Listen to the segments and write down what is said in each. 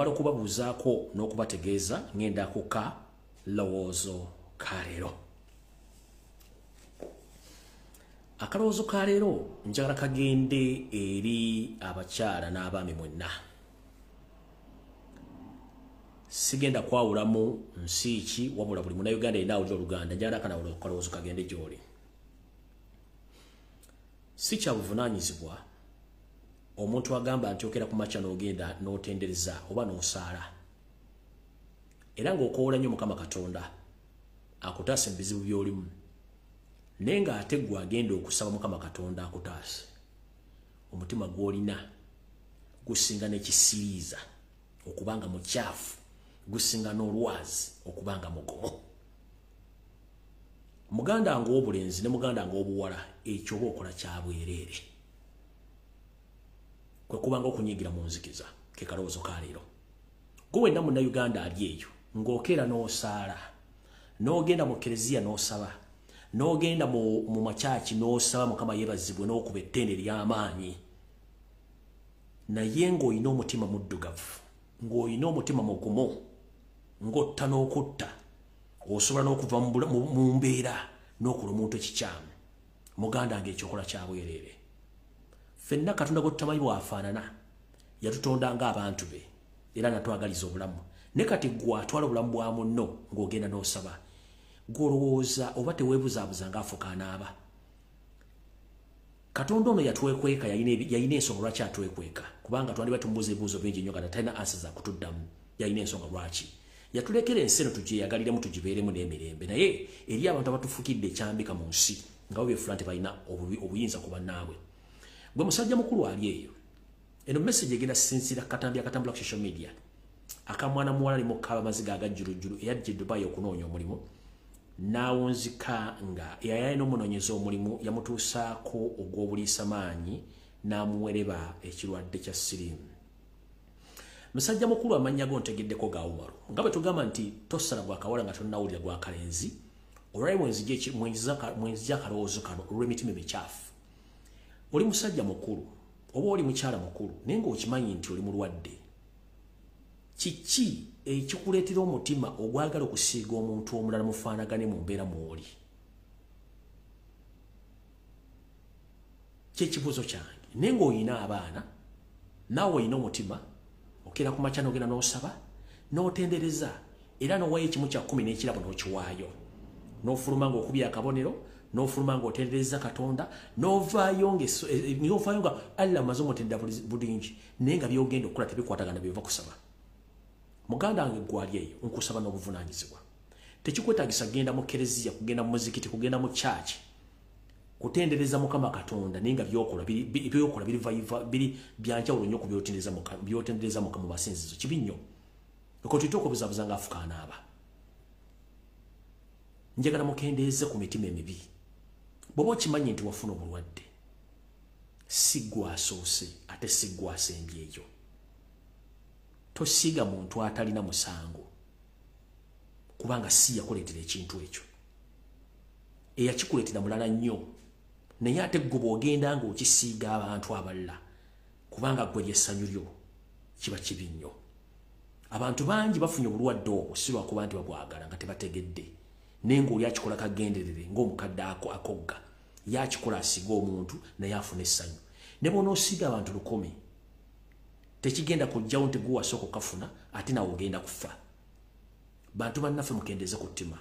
bwemala okubabuuzaako n'okubategeeza ngenda kuka lowoozo ka leero. Akalowoozo ka leero njagala kagende eri abakyala n'abaami mwenna. Sigenda kwawulamu nsi ki wabula buli munnayuganda yenna awulira Oluganda njagala akalowoozo kagende gy'oli. Si kya buvunaanyizibwa omuntu agamba nti okera ku makya n'ogenda n'otendereza oba n'osaala. Era ng'okoola nnyo Mukama Katonda akutaase mu bizibu by'olimu. Naye ng'ate ggwe agenda okusaba Mukama Katonda akutaase. Omutima gw'olina gusinga n'ekisiriiza okubanga mukyafu, gusinga n'olwazi okubanga mugomo. Muganda ng'obulenzi ne muganda ng'obuwala ekyo oba okola kya bwereere. Kwe kubanga okunyigira mu nzikiza ke kalowoozo ka leero. Gwe wenna munnayuganda ali eyo ng'okeera n'osaala, n'ogenda mu kereziya n'osaba, n'ogenda mu makyaki n'osaba Mukama yeebazibwe n'okuba ettende ery'amaanyi, naye ng'olina omutima muddugavu, ng'olina omutima mugumu, ng'otta n'okutta, osobola n'okuva mu mbeera n'okola omuntu ekikyamu. Muganda ng'ekyokola kya bwereere. Ffenna Katonda gwe tutamanyi bw'afaanana yatutonda ng'abantu be era natwagaliza obulamu. Ne kati gwe atwala obulamu bwa munno ng'ogenda n'osaba, gw'olowooza oba teweebuzaabuza ng'afuka anaaba. Katonda ono yatwekweka yalina ensonga lwaki atwekweka, kubanga twandiba tumubuuza ebibuuzo bingi nnyo nga talina ansa za kutuddamu. Yalina ensonga lwaki yatulekera ensi eno tugyeyagaliremu tugibeeremu n'emirembe, naye eri abantu abatufukidde ekyambika mu nsi nga bo beefula nti balina obuyinza ku bannaabwe. Gwe musajja mukulu ali eyo, eno message egenda sinzira katambi akatambula ku social media akamwana muwala limu kaba maziga agajjulujjulu eyajja Dubai okunoonya omulimu, n'awunzika nga eyayali n'omunoonyeza omulimu yamutuusaako ogw'obuliisamaanyi n'amuwereba ekirwadde kya siriimu. Musajja mukulu amannya go ntegeddeko ga Umaru. Nga bwe tugamba nti tosala gwa kawala nga tonnawulira gwa kalenzi, olwali mwenzija akalowoozo kano olw'emitima emikyafu. Oli musajja mukulu oba oli mukyala mukulu naye ng'okimanyi nti oli mulwadde. Kiki ekikuleetera omutima ogwagala okusiiga omuntu omulala mufaanagane mu mbeera mw'oli? Ky'ekibuuzo kyange. Naye ng'olina abaana, naawe olina omutima, okeera ku makya n'ogenda n'osaba, n'otendereza, era n'owaayo ekimu kya 10 n'ekirabo n'okiwaayo. N'ofuluma ng'okubya akabonero, n'ofuluma ng'otendereza Katonda, n'ovaayo nga Allah amaze omutendera bulungi, naye nga by'ogenda okukola tebikwatagana byova kusaba. Muganda wange gwali eyo nkusaba n'obuvunaanyizibwa. Tekikwetaagisa kugenda mu kereziya, kugenda mu muzikiti, kugenda mu kyaki, kutendereza Mukama Katonda naye nga by'okola biri byanjawulo nnyo ku by'otendereza Mukama mu basinzizo. Kibi nnyo. Ekyo tuyite okubuzaabuza ng'afuka anaaba. Njagala mukendeeze ku mitima emibi. Bw'oba okimanyi nti wafuna obulwadde, si ggwe asoose ate si ggwe asembye eyo. Tosiiga muntu atalina musango, kubanga si yakuleetera ekintu ekyo. Eyakikuleetera mulala nnyo, naye ate ggwe bw'ogenda ng'okisiiga abantu abalala, kubanga ggwe ly'essanyu lyo, kiba kibi nnyo. Abantu bangi bafunye obulwadde obwo si lwakuba nti babwagala nga tebategedde, naye ng'oli akikola kagenderere ng'omukadde akogga, yakikola asiga omuntu naye afuna essanyu. Ne bw'onoosiiga abantu 100, tekigenda kujjawo nti gwe wasooka okafuna ate nawe ogenda kufa. Bantu bannaffe mukendeeze ku ttima.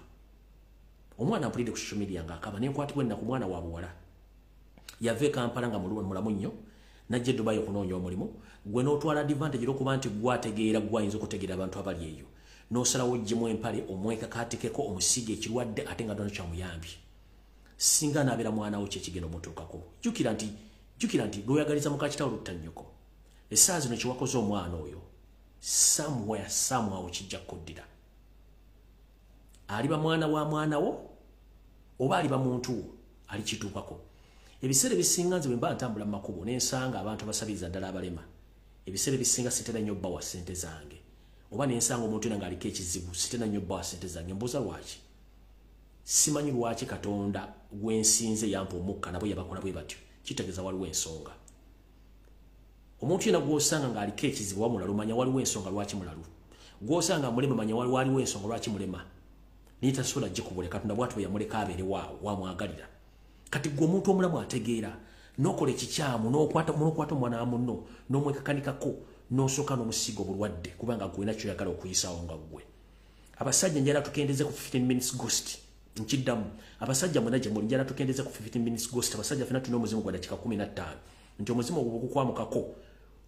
Omwana mpulidde ku social media ng'akaba n'enkwatibwa ennaku mwana wa buwala. Yava e Kampala nga mulamu nnyo, n'ajja e Dubai okunoonya omulimu, gwe n'otwala advantage olw'okuba nti gwe ategeera gwe ayinza okutegeera abantu abali eyo. N'osalawo oggyemu empale omwekakaatikeko omusiige ekirwadde ate nga ddono kyamuyambye. Singa anaabera mwana wo kyekigenda omutuukako. Jjukira nti lw'oyagaliza muka kitaawo lutta nnyoko. Essaawa zino kyewakoze omwana oyo, somewhere kijja kuddira. Aliba mwana wa mwana wo oba aliba muntu wo alikituukako. Ebiseera ebisinga nze bwe mba ntambula mu makubo n'ensanga abantu abasabiriza ddala abalema. Ebiseera ebisinga sitera nnyo bbawa ssente zange. Oba n'ensanga omuntu yenna ng'aliko ekizibu sitera nnyo bbawa ssente zange. Mbuuza lwaki? Simanyi lwaki Katonda gwensinze yampa omukka nabo yabakola bwe batyo. Kitegeeza waliwo ensonga. Omuntu yena gw'osanga ng'aliko ekizibu wamulalu manya waliwo ensonga lwaki mulalu. Gw'osanga mulema manya waliwo ensonga lwaki mulema. Naye tasobola gikubule Katonda bw'atyo bwe yamuleka abeere waawo wamwagalira. Kati gwe omuntu omulamu ategeera n'okola ekikyamu n'okwata omwana wa munno n'omwekakanikako n'osooka n'omusiiga obulwadde kubanga gwe nakyo yagala okuyisaawo nga ggwe. Abasajja njala tukendeze ku 15 minutes ghost. Nkiddamu abasajja mwenna gye muli njala tukendeze ku 15 minutes ghost. Abasajja ffenna tulina omuzimu gwa dakika 15 nti omuzimu ogwo gukwamukako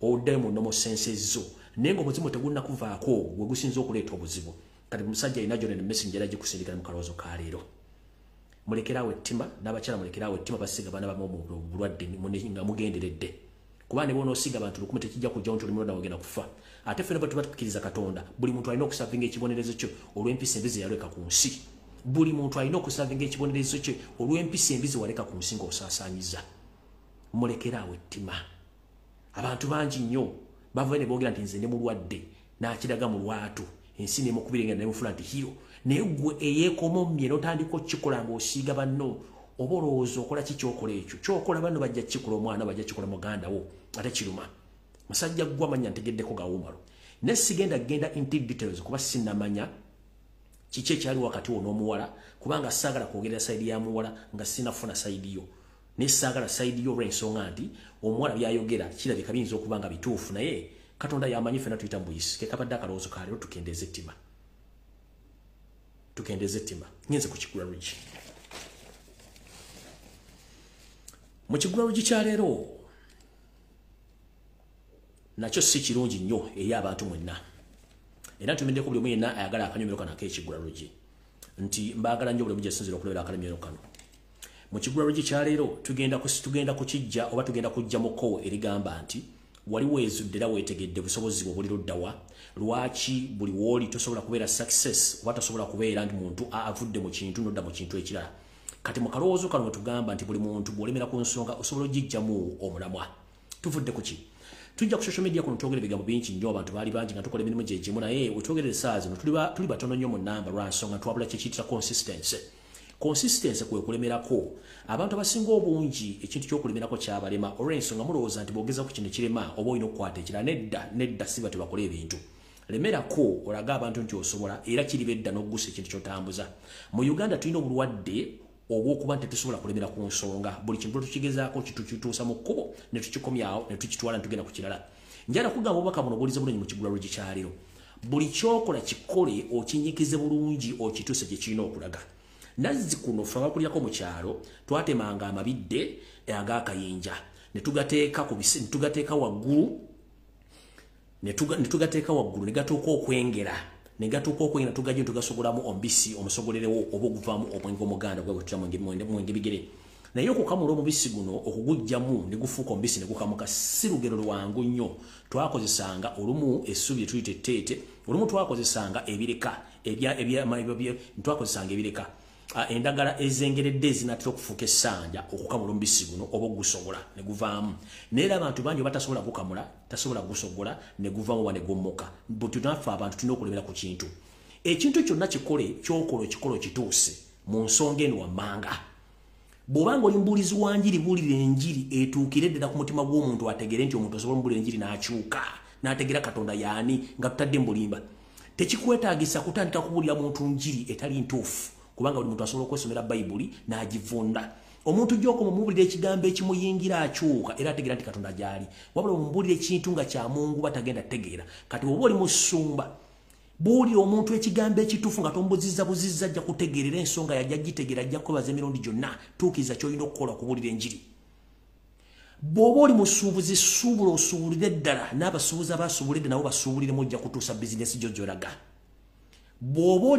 oddayo mu nnomo senses zo naye ng'omuzimu tegunnakuvaako gwe gusinza okuleeta obuzibu. Kati musajja alina gyonna ne message njala gikusindikira mu kalowoozo ka leero. Mulekerawo ettima n'abakyala mulekerawo ettima basiga baana bamu obulwadde nga mugenderedde. Kuba ne bonoosiga abantu 10 tekijja kujjawo nti oli mulwadde agenda kufa. Ate ffenna bwe tuba tukkiriza Katonda buli muntu alina okusavinga ekibonerezo kyo olw'empisa embi ze yaleka ku nsi. Buli muntu alina okusavinga ekibonerezo kye olw'empisa embi ze waleka ku nsi ng'osaasaanyiza. Mulekerawo ettima. Abantu bangi nnyo bava ne boogera nti nze ndi mulwadde n'akiraga mu lwatu ensi n'emukubirenga n'emufuna nti hiro naye ggwe eyeekoma omumye n'otandika okukikola ng'osiiga banno oba olowooza okola ki kyokola ekyo kyokola banno bajja kikola omwana bajja kikola muganda wo ate kiruma musajja ggwe amanya ntegeddeko gawumalo naye sigenda genda into details kuba sinnamanya kiki ekyali wakati wo n'omuwala kubanga saagala kwogerera sayidi ya muwala nga sinafuna sayidi yo naye saagala sayidi yo olw'ensonga nti omuwala byayogera kirabika biyinza okuba nga bituufu naye Katonda yamanyi ffenna tuyita mbuyisi ke kabadde akalowoozo ka leero tukendeze ettima. Tukendeze ettima. Ngenze ku Kigula Ridge. Mu Kigula Ridge kya leero nakyo si kirungi nnyo eri abantu mwenna. Era ntumiddeko buli omu yenna ayagala akanyomero kano ak'Ekigula Ridge. Nti mbaagala nnyo buli omu gye sinzira okulabira akanyomero kano. Mu Kigula Ridge kya leero tugenda kukijja oba tugenda kujja mu kkowo erigamba nti waliwo ezudde era weetegedde busobozi bwo buli luddawa lwaki buli wooli tosobola kubeera success oba tosobola kubeera nti muntu avudde mu kintu nodda mu kintu ekirala. Kati mu kalowoozo kano tugamba nti buli muntu bw'olemera ku nsonga osobola ogijjamu omulamwa. Tuvudde ku ki? Tujja ku social media kuno twogera ebigambo bingi nnyo abantu baali bangi nga tukola emirimu gye gimu naye wetwogera essaawa zino tuli batono nnyo mu nnamba lwa nsonga twabula kyekiyitira consistency. Consistency kwe kulemerako abantu abasinga obungi ekintu ky'okulemerako kyabalema olw'ensonga mulowooza nti bwogeza ku kino kirema oba olina okukwata ekirala nedda si batyo bakola ebintu. Lemerako olaga abantu nti osobola era kiriba edda n'oggusa ekintu ky'otambuza. Mu Uganda tulina obulwadde obw'okuba nti tetusobola kulemera ku nsonga buli kintu tukigezaako kituusa mu kkubo ne tukikomyawo ne tukitwala ne tugenda ku kirala. Njala kugamba obubaka buno bulize bulungi mu Kigula Ridge kya leero. Buli kyokola kikole okinyikize bulungi okituuse gye kirina okulaga. Nazzi kuno fe abakulyako mu kyalo twatemanga amabidde ag'akayinja ne tugateeka waggulu ne gatuuka okwengera tugajja tugasogolamu omubisi omusogolerewo oba oguvaamu omwenge omuganda gwe tutya mwenge bigere naye okukamula omubisi guno okugujjamu ne gufuuka omubisi ne gukamuka si lugero lwangu nnyo. Twakozesanga olumu essubi lye tuyita etteete olumu twakozesanga ebireka twakozesanga ebireka endagala ezengeredde ezinatera okufuuka essanja okukamula omubisi guno oba ogusogola ne guvaamu. Naye era abantu bangi batasobola gukamula tasobola gusogola ne guvaamu wa ne gommoka. Tunaffe abantu tulina okulemera ku kintu. Ekintu kyonna kikole kyokola ekikolo kituuse mu nsonga eno wammanga. Bw'obanga oli mubuulizi wa njiri buulira enjiri etuukire ddala ku mutima gw'omuntu ategere nti omuntu asobola mubuulira enjiri n'akyuka n'ategera Katonda yaani nga tutadde mbulimba. Tekikwetaagisa kutandika kubuulira muntu njiri etali ntuufu. Kubanga buli muntu asobola okwesomera Bayibuli n'agivunda. Omuntu gy'okoma mubuulira ekigambo ekimuyingira akyuka era ategeera nti Katonda gy'ali. Wabula omubuulira ekintu nga kya Mungu batagenda tegeera. Kati bw'oba oli mu ssumba buulira omuntu ekigambo ekituufu nga tombuzizza ajja kutegeerera ensonga yajja gitegeera ajja kwebaza emirundi gyonna tuukiriza ky'olina okukola okubuulira enjiri. Bw'oba oli musuubuzi suubula osuubulire ddala n'abasuubuzi abasuubulidde nabo basuubuliremu ojja kutuusa bizinesi gyo gy'olaga. Bw'oba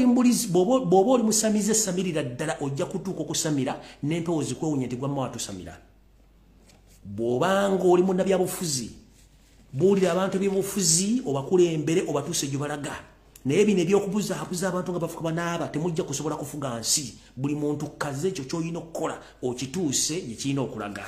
oli musamize samirira ddala ojja kutuuka okusamira n'empewo zikwewunya nti gwamma watusamira. Bw'obanga oli munnabyabufuzi buulira abantu ebyobufuzi obakulembere obatuuse gye balaga. Naye bino eby'okubuzaabuza abantu nga bafuka banaaba temujja kusobola kufuga nsi. Buli muntu kaze ekyo ky'olina okukola okituuse gye kirina okulaga.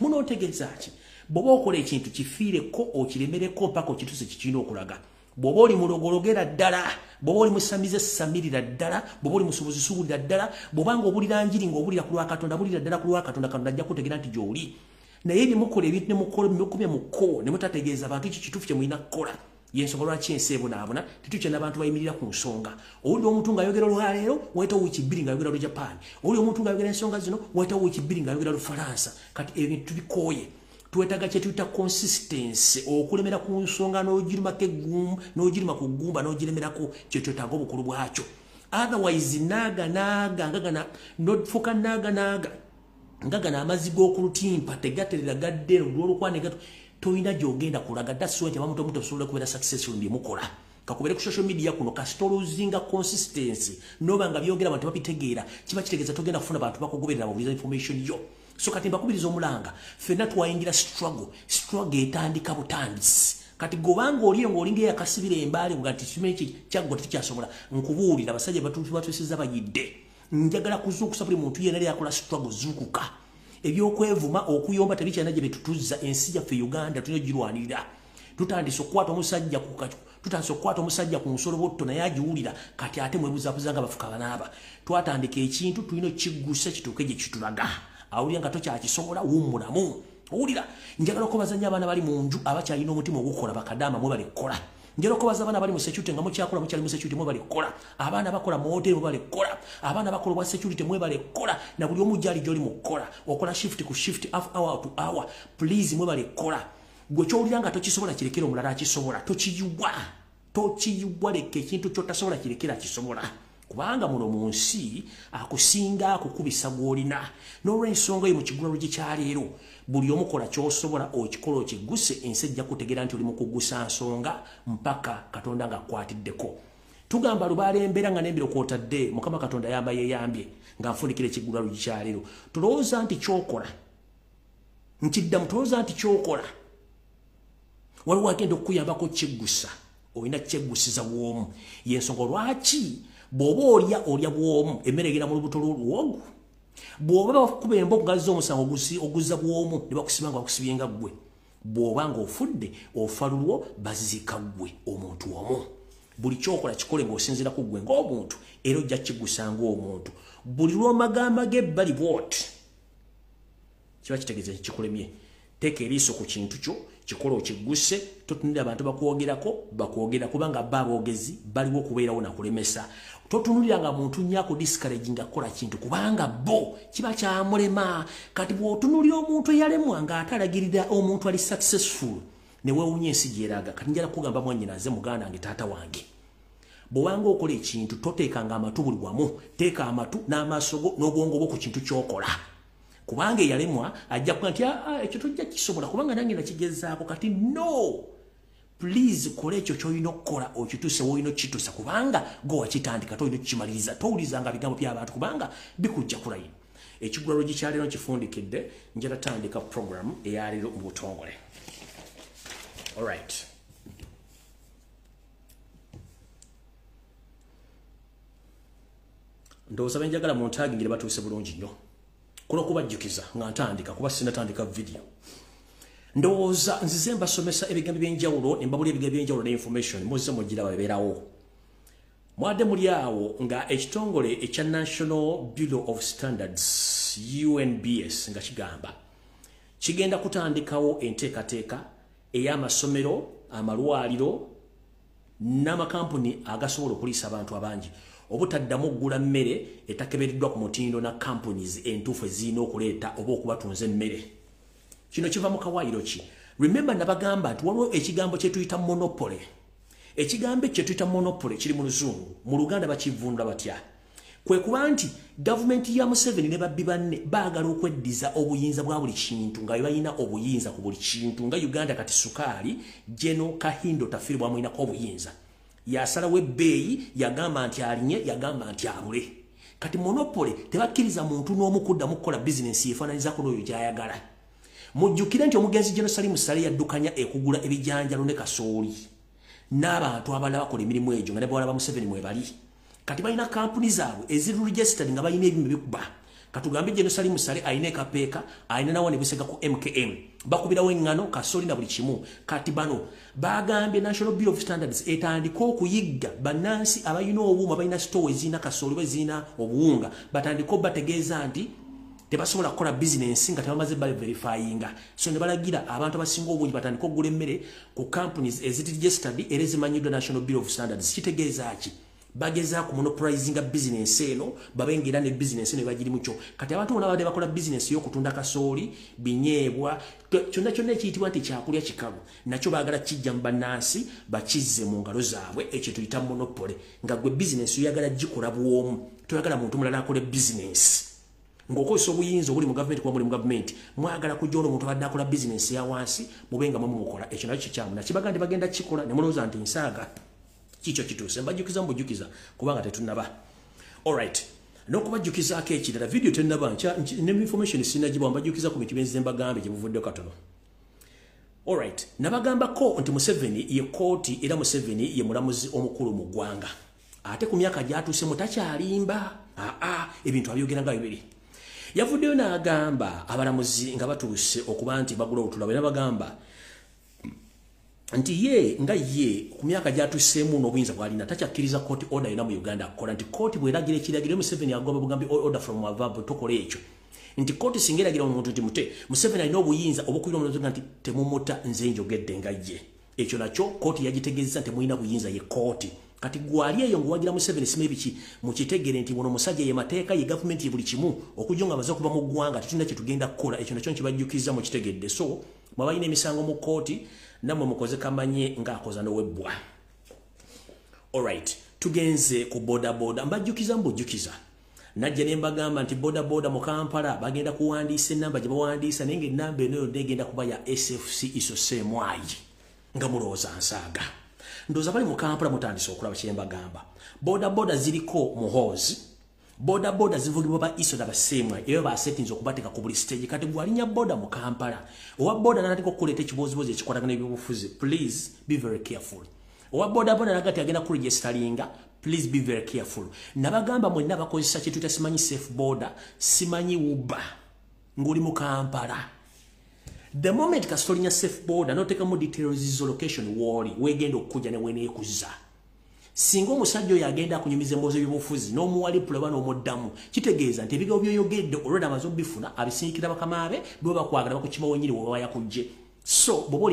Munootegeeza ki? Bw'oba okola ekintu kifiireko okiremereko mpaka okituuse kye kirina okulaga. Bw'oba oli mulogologera ddala, bw'oba oli musamize samirira ddala, bw'oba oli musuubuzi suubulira ddala, bw'obanga obulira njiri ng'obulira ku lwa Katonda bulira ddala ku lwa Katonda, Katonda ajja kutegeera nti gy'oli. naye ne mukola ebintu ne mukola mukumya muko ne mutategeeza abantu kituufu kye mulina kukola yensonga lwaki ensi ebonaabona tetukya n'abantu bayimirira ku nsonga owulira omuntu ng'ayogera olwaleero wayitawo wiiki bbiri ng'ayogera lu Japan owulira omuntu ng'ayogera ensonga zino wayitawo wiiki bbiri ng'ayogera lu Faransa kati ebintu tubikooye twetaaga kye tuyita consistency okulemera ku nsonga n'ogirimako eggumba n'ogirima ku ggumba n'ogiremerako kye twetaaga obukulu bwakyo otherwise ngagana nofuka ngagana amazzi g'okulutimpa tegaterera gadde olw'olukwane gato toyina gy'ogenda kulaga that's why abantu omuntu osobola kubeera successful bye mukola kakubere ku social media kuno kasita oluzinga consistency noba nga byogera abantu babitegeera kiba kitegeeza togenda kufuna abantu bakugoberera babuliza information yo so kati mbakubiriza omulanga ffenna twayingira struggle etandika butandisi kati gobanga oliyo ng'olinga eyakasibira embaale nga tikimenki kyaggwa tekikyasobola nkubuulira abasajja batwesiza bayidde njagala kuzuukusa buli muntu yenna yakola struggle zuukuka ebyokwevuma okuyomba tebikyana gye betutuzza ensi yaffe Uganda tulina ogirwanirira tutandise okukwata omusajja ku nsolo botto naye agiwulira kati ate mwebuzabuza nga bafuka banaaba twatandika ekintu tulina okiggusa kituuke gye kitulaga awulira nga tokyakisobola wummulamu owulira njagala okubazanya abaana bali mu nju abakyalina omutima ogukola bakadaama mwe balekkola njagala okubaza abaana bali mu security nga mukyakola mukyali mu security mwe balekkola abaana bakola mu hoteli mwe balekkola abaana bakola obwa security mwe balekkola na buli omu gyali gy'oli mu kukola okola shift ku shift hour to hour please mwe balekkola gwe kyowulira nga tokisobola kirekera omulala akisobola tokiyiwa leka ekintu kyotasobola kirekera akisobola kubanga muno mu nsi akusinga akukubisa gw'olina n'olw'ensonga eyo mu kigulalo gye kyaleero buli omukola ky'osobola okikola okigguse ensi ejja kutegeera nti oli mu kuggusa nsonga mpaka Katonda ng'akwatiddeko tugamba lubaala embeera nga n'embiro kw'otadde Mukama Katonda yamba yeeyambye ng'anfunikira ekigulalo gye kyaleero tulowooza nti kyokola nkiddamu tulowooza nti kyokola waliwo agenda okukuyambako kyeggusa olina kyeggusiza bw'omu yensonga lwaki bw'oba olya bw'omu emmere egenda mu lubuto lw'oluwogu bw'oba bakuba embogo gazza omusango oguzza bw'omu ne bakusiba nga bakusibye nga ggwe bw'oba ng'ofudde ofa lulwo bazika ggwe omuntu omu buli kyokola kikole ng'osinziira ku ggwe ng'omuntu era ojja kiggusa ng'omuntu buli lw'omagamba g'ebbali bw'oti kiba kitegeeza kikulemye teeka eriiso ku kintu kyo kikola okigguse totunulira abantu bakwogera kubanga baboogezi baliwo okubeerawo nakulemesa totunulira nga muntu nnyako discourage nga kukola kintu kubanga bo kiba kyamulema kati bw'otunulira omuntu eyalemwa ng'ate alagirira omuntu ali successful ne weewunya ensi gyeraga kati njala kugamba mwannyinaze muganda wange taata wange bw'obanga okola ekintu toteekanga amatu buli wamu teeka amatu n'amaaso go n'obwongo bwo ku kintu ky'okola kubanga eyalemwa ajja kuba nti ekyo tojja kisobola kubanga nange nakigezaako kati no please kola ekyo ky'olina okukola okituuse woolina okituusa kubanga gwe wakitandika tolina okukimaliriza towulizanga bigambo by'abantu kubanga bikujja kulayino ekigulalo gye kyaleero nkifundikidde njala tandika program eyaleero mu butongole alright ndowooza benjagala muntagingire batuuse bulungi nnyo kuno kubajjukiza nga ntandika kuba sinatandika video ndowooza nzize mbasomesa ebigambo by'enjawulo ne mbabula ebigambo by'enjawulo ne information muzze mugiraba bebeerawo mwadde muli awo nga ekitongole ekya National Bureau of Standards UNBS nga kigamba kigenda kutandikawo enteekateeka ey'amasomero amalwaliro n'amakampuni agasobola okuliisa abantu abangi obutaddamu oggula mmere etakebereddwa ku mutindo na companies entuufu ezirina okuleeta oba okubatunza emmere kino kiva mu kawaayiro ki remember nabagamba nti waliwo ekigambo kye tuyita monopoly ekigambo kye tuyita monopoly kiri mu luzungu mu Luganda bakivundula batya kwe kuba nti gavumenti ya Museveni ne babbi banne baagala okweddiza obuyinza bwa buli kintu nga balina obuyinza ku buli kintu nga Uganda kati sukaali Jeno Kahindo Tafiri bwamwinako obuyinza yasalawo ebbeeyi yagamba nti alinye yagamba nti abule kati monopoly tebakkiriza muntu n'omu kuddamu kukola bizinensi yefaananizaako n'oyo gy'ayagala mujjukire nti omugenzi Jenosalimu Sale yaddukanya ekugula ebijanjalo ne kasooli n'abantu abalala bakola emirimu egyo nga ne bawala ba Museveni mwe bali kati balina kampuni zaabwe eziri registered nga balina ebimu bikuba katugambe Jenosalimu Sale alina ekapeeka alina nawo ne bisega ku MKM bakubirawo eŋŋano kasooli na buli kimu kati bano bagambye National Bureau of Standards etandika okuyigga bannansi abalina obuuma balina store ezirina kasooli bwe zirina obuwunga batandika obategeeza nti tebasobola kukola business nga tebamaze bali verifyinga so ne balagira abantu abasinga obungi batandika okugula emmere ku companies ezitiregistered era ezimanyiddwa National Bureau of Standards kitegeeza ki bagezaako monopolizing business eno babengera ne business eno bagiri mucho kati abantu bonna abadde bakola business y'okutunda kasooli binyeebwa kyonna kyonna ekiyitibwa nti kyakulya kikalu nakyo baagala kijja mu bannansi bakizze mu ngalo zaabwe ekyo tuyita monopoly nga gwe business oyagala gikola bwomu toyagala muntu mulala akole business ngokozesa obuyinza obuli mu government kuba muli mu government mwagala kujoola omuntu abadde akola business ya wansi mubenga mumukola ekyo nakyo kikyamu nakibaga nti bagenda kikola ne mulowooza nti nsaaga kicho kituuse mbajjukiza mbujjukiza kubanga tetunnaba alright n'okubajjukizaako ekirala video tennaba ne information sinagibwa mbajjukiza ku bintu byenzize mbagambe gye buvudde katono alright nabagambako nti Museveni ye kooti era Museveni ye mulamuzi omukulu mu ggwanga ate ku myaka gyatuuse mutakyalimba ebintu abyogera nga bibiri yavuddeyo n'agamba abalamuzi nga batuuse okuba nti bagula obutula bwe nabagamba nti ye nga ye ku myaka gyatuuseemu n'obuyinza bw'alina takyakkiriza court order yonna mu Uganda akola nti court bw'eragira ekiragiro Museveni agoba bugambi order from above tokola ekyo nti court singa eragira omuntu nti mute Museveni alina obuyinza obukwira omuntu nti temumuta nze njogedde nga ye ekyo nakyo court yagitegeeza nti mulina buyinza ye court kati gwali eyo ngwagira Museveni sime biki mukitegere nti wono musajja ye mateeka ye government ye buli kimu okujonga baza kuba mu ggwanga tetulina kye tugenda kukola ekyo nakyo nkibajjukiza mu kitegedde so mwabalina emisango mu kooti namwe mukoze kamanye ng'akoza n'owebbwa alright tugenze ku bodaboda mbajjukiza mbujjukiza najja ne mbagamba nti bodaboda mu Kampala bagenda kuwandiisa ennamba gye bawandiisa naye ng'ennamba eno negenda kuba ya SFC isoseemwayi nga mulowooza nsaaga ndoza bali mu Kampala mutandise okulaba kye mbagamba bodaboda ziriko muhoozi bodaboda zivugibwa ba iso da basemwa eyo ba settings okubateeka ku buli stage kati gwalinya boda mu Kampala owa boda natiko kuleta ekibozibozi ekikwatagana ebyobufuzi please be very careful owa boda nagati agenda ku registeringa please be very careful nabagamba mwenna bakozesa kye tuta simanyi safe border simanyi uba nguli mu Kampala the moment kasolinya safe border noteka mu details zo location wali wegenda okujja ne wene ekuzza singa omusajja oyo agenda akunyumiza emboozi y'obufuzi n'omuwali pulaba n'omuddamu kitegeeza nti ebigambo by'oyogedde olwedda amaze obifuna abisinikira bakamaabe bwe bakwagala bakukima wenyini bwe yakujje so bw'oba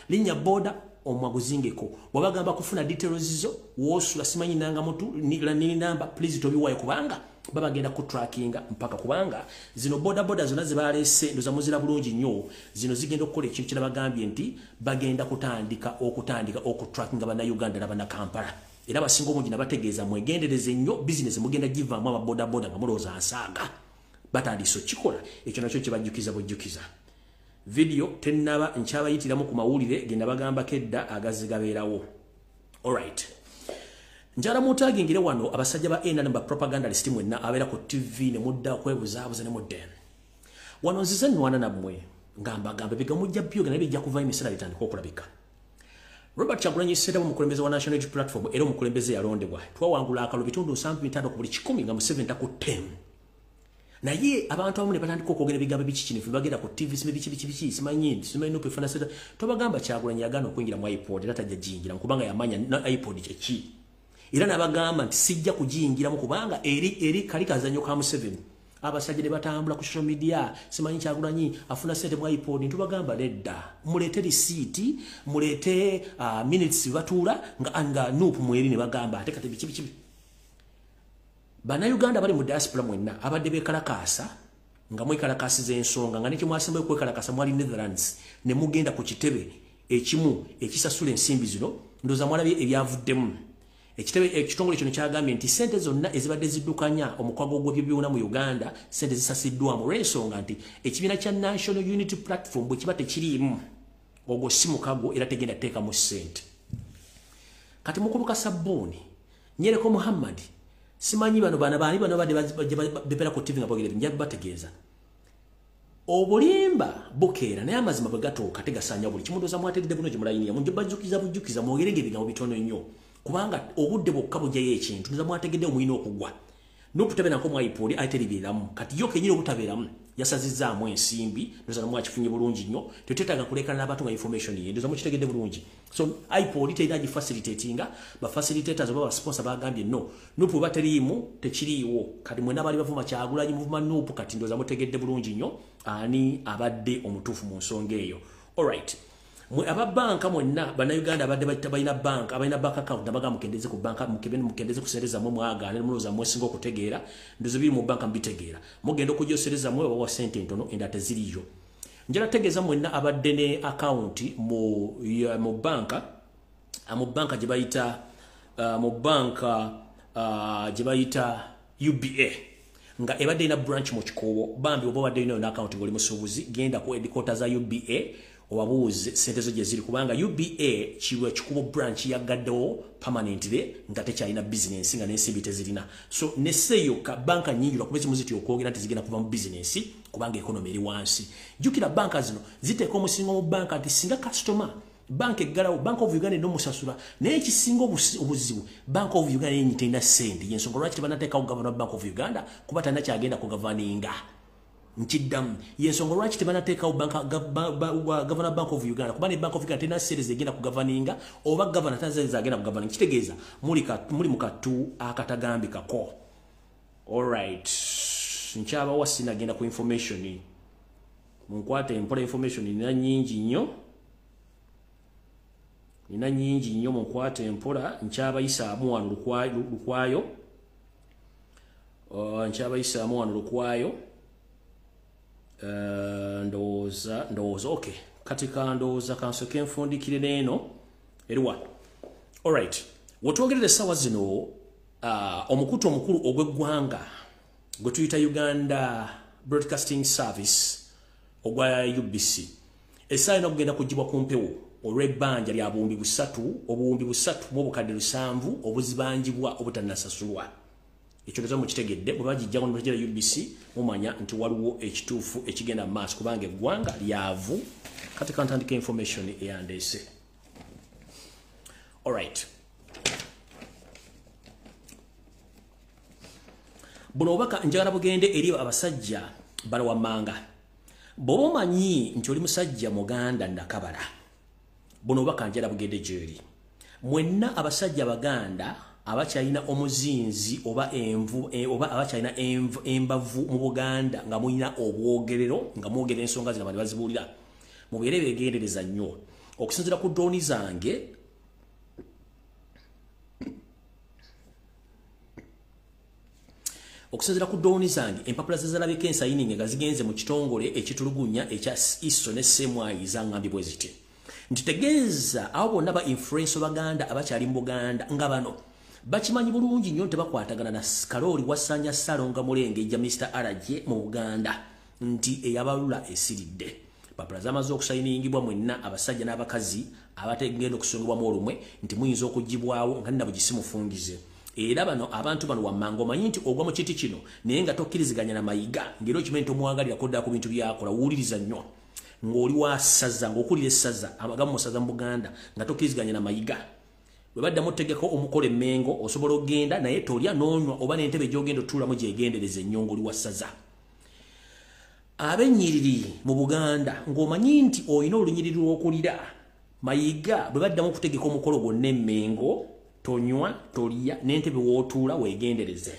linnya boda omwaguzingeko bw'abagamba kufuna details zo woosula simanyi nanga mutu nini namba please tobiwayo kubanga babagenda ku trackinga mpaka kubanga zino boda zonna ze baleese ndoza muzira bulungi nnyo zino zigenda okukola ekintu kye bagambye nti bagenda kutandika okutrackinga bana Uganda n'abana Kampala era basinga omungi nabategeeza mwegendereze nnyo business mugenda givaamu ababodaboda nga mulowooza nsaaga batandise okikola ekyo nakyo kye bajjukiza bujjukiza video tennaba nkyabayitiramu ku mawulire genda bagambako edda agazigabeerawo alright njala mutagingire wano abasajja ba namba propagandalist mwenna abeera ku TV ne mudda kwebuzaabuza ne mudde wano nzize nnwana nammwe ngamba bigamujja byoga naye bijja kuva emisera bitandika okulabika Robert Kyagulanyi Ssentamu omukulembeze wa National Unity Platform era omukulembeze yalondebwa twawangula akalulu bitundu 5 ku buli 10 nga mu 7 ku 10 naye abantu abamu ne batandika okwogera ebigambo bikikinifu bagenda ku TV biki simanyi nopefuna seta tobagamba Kyagulanyi yagaana okuyingira mu iPod era tajja giyingira kubanga yamanya iPod kyeki era nabagamba nti sijja kugiyingiramu kubanga eri kali kazanyo ka Museveni abasajja ne batambula ku social media simanyi Kyagulanyi afuna sente mu iPod ntubagamba nedda mulete receipt mulete minutes batuula nga nupu mweri ne bagamba ate kati biki bana Uganda bali mu diaspora mwenna abadde bekalakasa nga mwekalakasiza ensonga nga nekyo mwasemba okwekalakasa mwali Netherlands ne mugenda ku kitebe ekimu ekisasula ensimbi zino ndoza mwalabye ebyavuddemu ekitongole kino kyagambye nti sente zonna ezibadde ziddukanya omukwago gw'ebyobyona mu Uganda sente zisasiddwamu olw'ensonga nti ekibiina kya National Unity Platform bwe kiba tekiriimu ogwo si mukago era tegenda teekamu ssente kati mukuluka Sabbuuni Nyereko Muhammad simanyi bano badde bepera ku TV nga boogera nja bategeeza obulimba bukeera naye amazima bwe gatuuka tegasaanya buli kimu ndooza mwategedde buno gye mulayiniya bajjukiza mwogerenge ebigambo bitono nnyo kubanga obudde bwokka bujjayo ekintu nza mwategedde omulina okugwa n'okutabeera nako mu iPod ate libeeramu kati yo kenyini obutabeeramu yasazizaamu ensimbi ndoza mu akifunye bulungi nnyo tetetaga kulekana n'abantu nga information ye ndoza mu kitegedde bulungi so IPOD teyina facilitatinga ba facilitators oba sponsor bagambye no nupu bateriimu tekiriiwo kati mwe n'abali bavuma Kyagulanyi muvuma nupu kati ndoza mutegedde bulungi nnyo ani abadde omutuufu mu nsonga eyo alright mwe ababanka mwenna bannayuganda abadde balina bank account nabaga mukendeze ku banka mukendeze kusereza mwe mwagaana muloza mwesinga okutegeera ndozo biri mu banka mbitegeera mugenda okujyosereza mwe oba sente ntono enda teziriyo njala tegeeza mwenna abadde ne account mu banka gye bayita UBA nga ebadde ina branch mu Kikobo bambi oba badde ina account ngoli musubuzi genda ku headquarters za UBA obabuuze sente zo gye ziri kubanga UBA kiwa Kikubo branch yagaddewo permanently nga tekyalina business nga n'ensimbi tezirina so neseyo ka banka nyingi lwakubezi muziti okwogera nti zigenda kuva mu business kubanga economy eri wansi jukira banka zino ziteeka omusingo mu banka nti singa customer bank eggalawo Bank of Uganda n'omusasula naye ekisinga obuzibu Bank of Uganda yenyi terina sente yensonga lwaki tebanateekawo Governor Bank of Uganda kuba talina kyagenda kugoverninga nchiddamu yensonga lwaki tebanateekawo Governor Bank of Uganda kuba ne Bank of Uganda terina series egenda kugoverninga oba governor tazeeza agenda kugoverninga kitegeeza muli mu katu akatagambikako alright nkyabawa sinagenda ku information munkwate mpola information nina nyingi nnyo munkwate mpola nkyabayisaamu wano lukwayo ndowooza okay katika ndowooza kansoke nfundikire neeno eriwa alright wetwogerera essaawa zino omukutu omukulu ogw'eggwanga gwe tuyita Uganda Broadcasting Service ogwa UBC essaawa ina kugenda kugibwa ku mpewo olw'ebbanja lya obuwumbi busatu mu obukadde 7 obuzibanjibwa obutanasasulwa ekyo ndoza mukitegedde bwe bagijjawo ne bagera UBC mumanya nti waliwo ekituufu ekigenda maaso kubanga eggwanga lyavu kati kantandika information eyandeese alright buno obaka njagala bugende eri abasajja balawamanga bw'oba omanyi nti oli musajja muganda nakabala buno obaka njagala bugende gyeri mwenna abasajja baganda abakyalina omuzinzi oba envu oba abakyalina embavu mu Buganda nga mulina obwogerero nga mwogera ensonga zino bali bazibuulira mubeere beegendereza nnyo okusinziira ku drone zange empapula zezalabika ensayiningi nga zigenze mu kitongole ekitulugunya ekya ISO ne SMI zangambye ziti ntitegeeza abo bonna ba influence Baganda abakyali mu Buganda nga bano bakimanyi bulungi nnyo tebakwatagana na Kaloli Wasanya Salonga Mulenge Mr. RJ mu Buganda nti eyabalula esiridde papula zamaze okusayiningibwa mwenna abasajja n'abakazi abategenda okusongebwamu olumwe nti muyinza okugibwawo nga nabo gisimufungize era bano abantu bano wamango manyi nti ogwa mu kiti kino naye nga tokkiriziganya na mayiga ngero kimente omwagalira kodda ku bintu byakola wuuliriza nnyo ng'oli wasaza ng'okulira essaza amagamu musaza mu Buganda nga tokkiriziganya na mayiga bwe baddamu otegeko omukole Mengo osobola ogenda naye tolya n'onywa oba n'entebe gy'ogenda otuulamu gyegendereza ennyo ng'oli wasaza abennyiriri mu Buganda ng'omanyi nti olina olunyiriri lw'okulira mayiga bwe baddamu okutegeka omukolo gwonna Mengo tonywa tolya n'entebe w'otuula weegendereze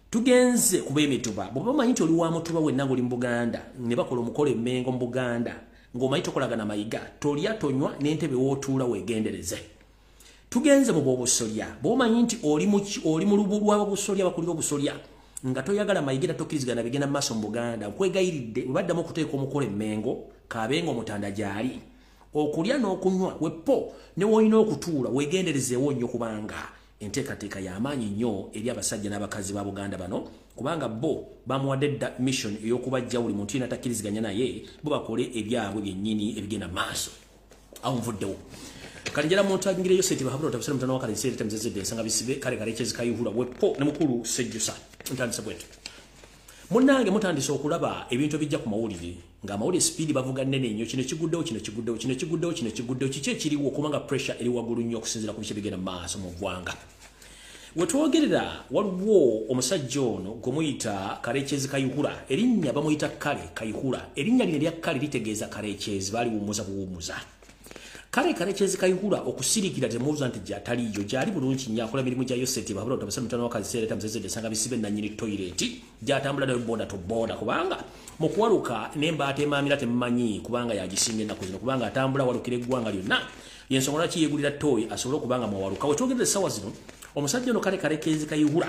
tugenze kuba emituba bw'oba omanyi nti oli wa mutuba wenna ng'oli mu Buganda ne bakola omukolo Mengo mu Buganda ng'omanyi tokolagana mayiga tolya tonywa n'entebe w'otuula weegendereze tugenze mu bw'obusolya bw'omanyi nti oli mu lubu lw'abobusolya bakulira obusolya nga toyagala mayigira tokkirizigana bigenda mu maaso mu Buganda nkwegayiridde bwe baddamu okuteeka omukolo Mengo kaabenga omutanda gyali okulya n'okunywa wepo ne woolina okutuula weegenderezeewo nnyo kubanga enteekateeka y'amaanyi nnyo eri abasajja n'abakazi ba Buganda bano kubanga bo bamuwadde mission ey'okubajja buli muntu yenna takkiriziganya naye bo bakole ebyabwe byennyini ebigenda maaso awo nvuddewo kale njala muntangireyo sente bahabula otabusala mutano wakale nsere temzezedde ensanga bisibe kale kyezikayihula wepo ne mukulu sejjusa ntandisa bwetu munnange mutandisa okulaba ebintu ebijja ku mawulire ng'amawulire speed bavuga nnene nnyo kino kiguddewo kiki ekiriwo kubanga pressure eri waggulu nnyo okusinziira ku biki ebigenda mu maaso mu ggwanga wetwogerera waliwo omusajja ono gomuyita Karekyezi Kayihura erinnya bamuyita Kale Kayihura erinnya lino lya Kale litegeeza Karekyezi bali wumuza buwumuza Karekyezi Kayihura okusirikira temubuuza nti gyataliyo gyali bulungi nnyo akola mirimu gya Yoseti babula otabasa mutano wakaziseera tamuzeze desanga bisibe nanyini toilet gyatambula nayo boda to boda kubanga mu kuwaluka n'embaata emaamira temumanyi kubanga yagisinga ennaku zino kubanga atambula walukira eggwanga lyonna yensonga lwaki yeegulira toyi asobole okubanga mwawaluka wetwogerera essaawa zino omusajja ono Karekyezi Kayihura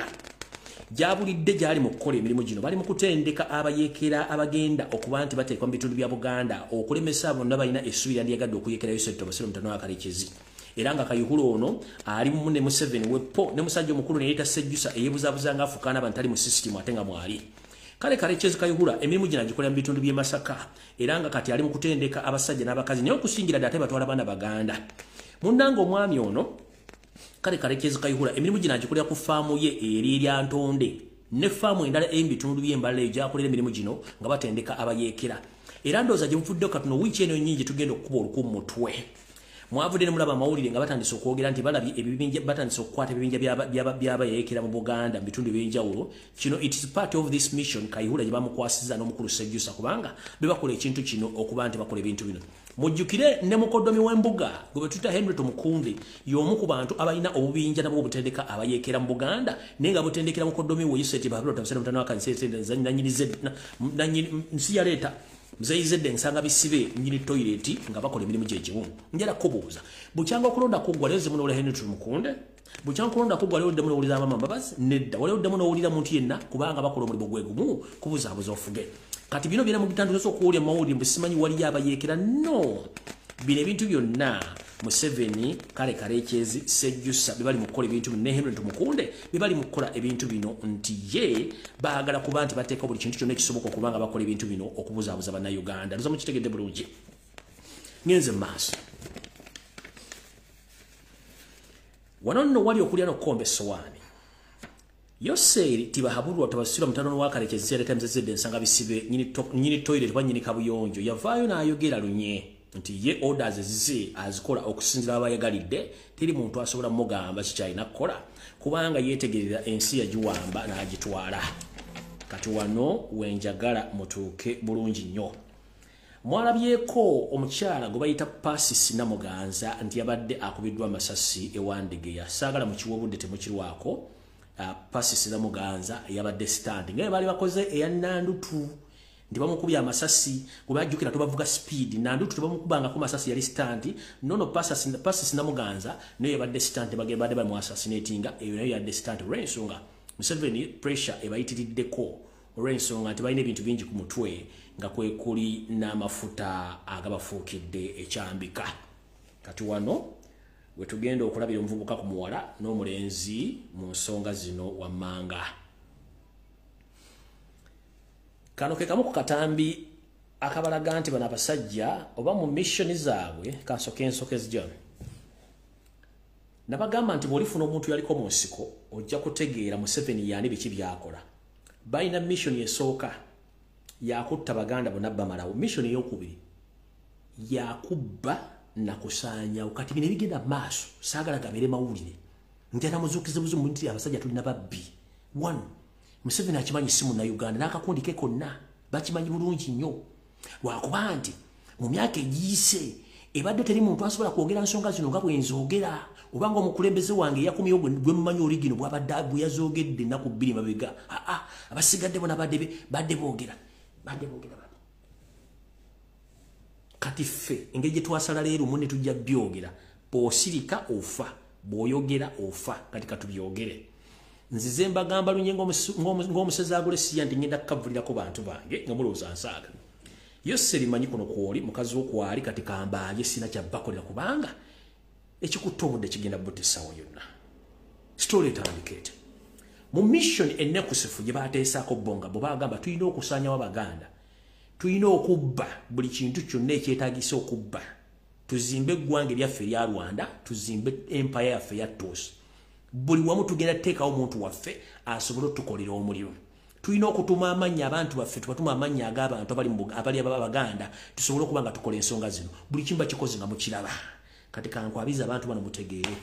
gyabulidde gyali mu kukola emirimu gino bali mu kutendeka abayeekera abagenda okuba nti bateekwa mu bitundu bya Buganda okulemesa bonna balina essuubira lyagadde okuyeekera Yoseti Obasero mutano wa Karekyezi era nga Kayihura ono ali mu ne Museveni wepo ne musajja omukulu ne yeeta Sejjusa eyeebuzaabuza nga afuukaana abantu ali mu sisitimu ate nga mwali Karekyezi Kayihura emirimu gino agikolera mu bitundu by'e Masaka era nga kati ali mu kutendeka abasajja n'abakazi naye okusingira ddala ate batwala baana Baganda munnanga omwami ono Karekyezi Kayihura emirimu gino agikolera ku faamu ye eri erya Ntonde ne faamu endala ebitundu by'embalala eyo gyakolera emirimu gino nga batendeka abayeekera era ndowooza gye mufudde katuno wiiki eno nnyingi tugenda okukuba oluku mu mutwe mwavudde ne mulaba amawulire nga batandise okwogera nti balabye ebibinja batandise okukwata ebibinja by'abayeekera mu Buganda mu bitundu eby'enjawulo kino it is part of this mission Kayihura gye bamukwasiza n'omukulu Sejjusa kubanga bebakola ekintu kino okuba nti bakola ebintu bino mujjukire ne mukoddomi w'Embuga gwe tuta Henry Tumukunde y'omu ku bantu abalina obubinja nabo obutendeka abayeekera mu Buganda naye nga butendekera mukoddomi we Yoseti babula otabasere mutano wa Karekyezi nsi yaleeta muzeyizedde nsanga bisibe nyini toilet nga bakola emirimu gyegimu njala kubuuza bukyanga okulonda kuggwa leo zimu n'owulira Henry Tumukunde bukyanga okulonda kuggwa leo ddemu n'owulira Mama Mbabazi nedda waliwo ddemu n'owulira muntu yenna kubanga bakola omulimu gwe gumu kubuzaabuza ofuge kati bino byera mu bitanduzo okuwulya mawulire mbu simanyi waliyo abayeekera no bino ebintu byonna Museveni Karekyezi Sejjusa bebali mu kukola ebintu bino ne Henry Tumukunde bebali mu kukola ebintu bino nti ye baagala kuba nti bateeka buli kintu kyonna ekisoboka okubanga bakola ebintu bino okubuzaabuza bannayuganda ndoza mukitegedde bulungi ngenze maaso wano nno wali okulya n'okukomba essowaani Yoseri tibahabulwa tabasira mutano wa Karekyezi yaleta muzezedde ensanga bisibe nyini toilet oba nyini kabuyonjo yavaayo n'ayogera lunye nti ye orders zize azikola okusinzira abayagalidde teri muntu asobola mugamba kikyalina kukola kubanga yeetegerera ensi yagiwamba n'agitwala kati wano wenjagala mutuuke bulungi nnyo mwalabyeko omukyala gwe bayita Pasisi Namuganza nti yabadde akubiddwa amasasi ewandegeya saagala mu kiwobudde temukirwako Pasisi Namuganza yabadde stand ngaye bali bakoze eya Nandutu ndi bamukubya amasasi kubajjukira tubavuga speed Nandutu tubamukubanga ku masasi yali stand nono Pasisi Namuganza naye yabadde stand bagenda bali mu assassinatinga eyo nayo yabadde stand rensonga Museveni pressure ebayitiriddeko olw'ensonga nti balina ebintu bingi ku mutwe nga kwe kuli n'amafuta agabafuukidde ekyambika kati wano we tugenda okulabira omuvubuka ku muwala n'omulenzi mu nsonga zino wammanga kano ke kamu ku katambi akabalaga nti bano abasajja oba mu missioni zaabwe kansoke zijja nabagamba nti bw'olifuna omuntu yaliko mu nsiko ojja kutegeera Museveni yaani biki byakola balina missioni esooka yakutta baganda bonna bamalawo missioni ey'okubiri yakubba nakusaanyawo kati bino ebigenda maaso saagala gabere mawulire ntera muzuukize buzimu nti abasajja tulina babbi one Museveni akimanyi si Munnayuganda n'akakundi ke konna bakimanyi bulungi nnyo lwakuba nti mu myaka egiyise ebadde teri muntu asobola kwogera nsonga zino nga bwenzogera obanga omukulembeze wange yakumyewo gwe mumanyi oli gino bwe yazoogedde ennaku bbiri mabega abasigadde bona badde boogera kati ffe engeri gye twasala leero munne tujja byogera bw'osirika ofa bw'oyogera ofa kati katubyogere nzize mbagamba lunye ng'omusezi agule siya nti ngenda kukavulirako bantu bange nga mulowooza nsaaga Yoseri manyi kuno kwoli mukazi wo kwali kati kambaye sina kyabbakolera kubanga ekikutta obudde kigenda butessawo yonna story etandikete mu mission ennekusifu gye baateesaako bonga bwe bagamba tulina okusaanyawo Abaganda tulina okubba buli kintu kyonna ekyetaagisa okubba tuzimbe eggwanga eryaffe erya Rwanda tuzimbe empire yaffe ya Tosi buli wamu tugenda teekawo omuntu waffe asobole otukolera omulimu tulina okutuma amannya abantu baffe tubatuma amannya ag'abantu abali Abaganda tusobole okuba nga tukola ensonga zino buli kimu bakikoze nga mukiraba kati kankwabiza abantu bano mutegeere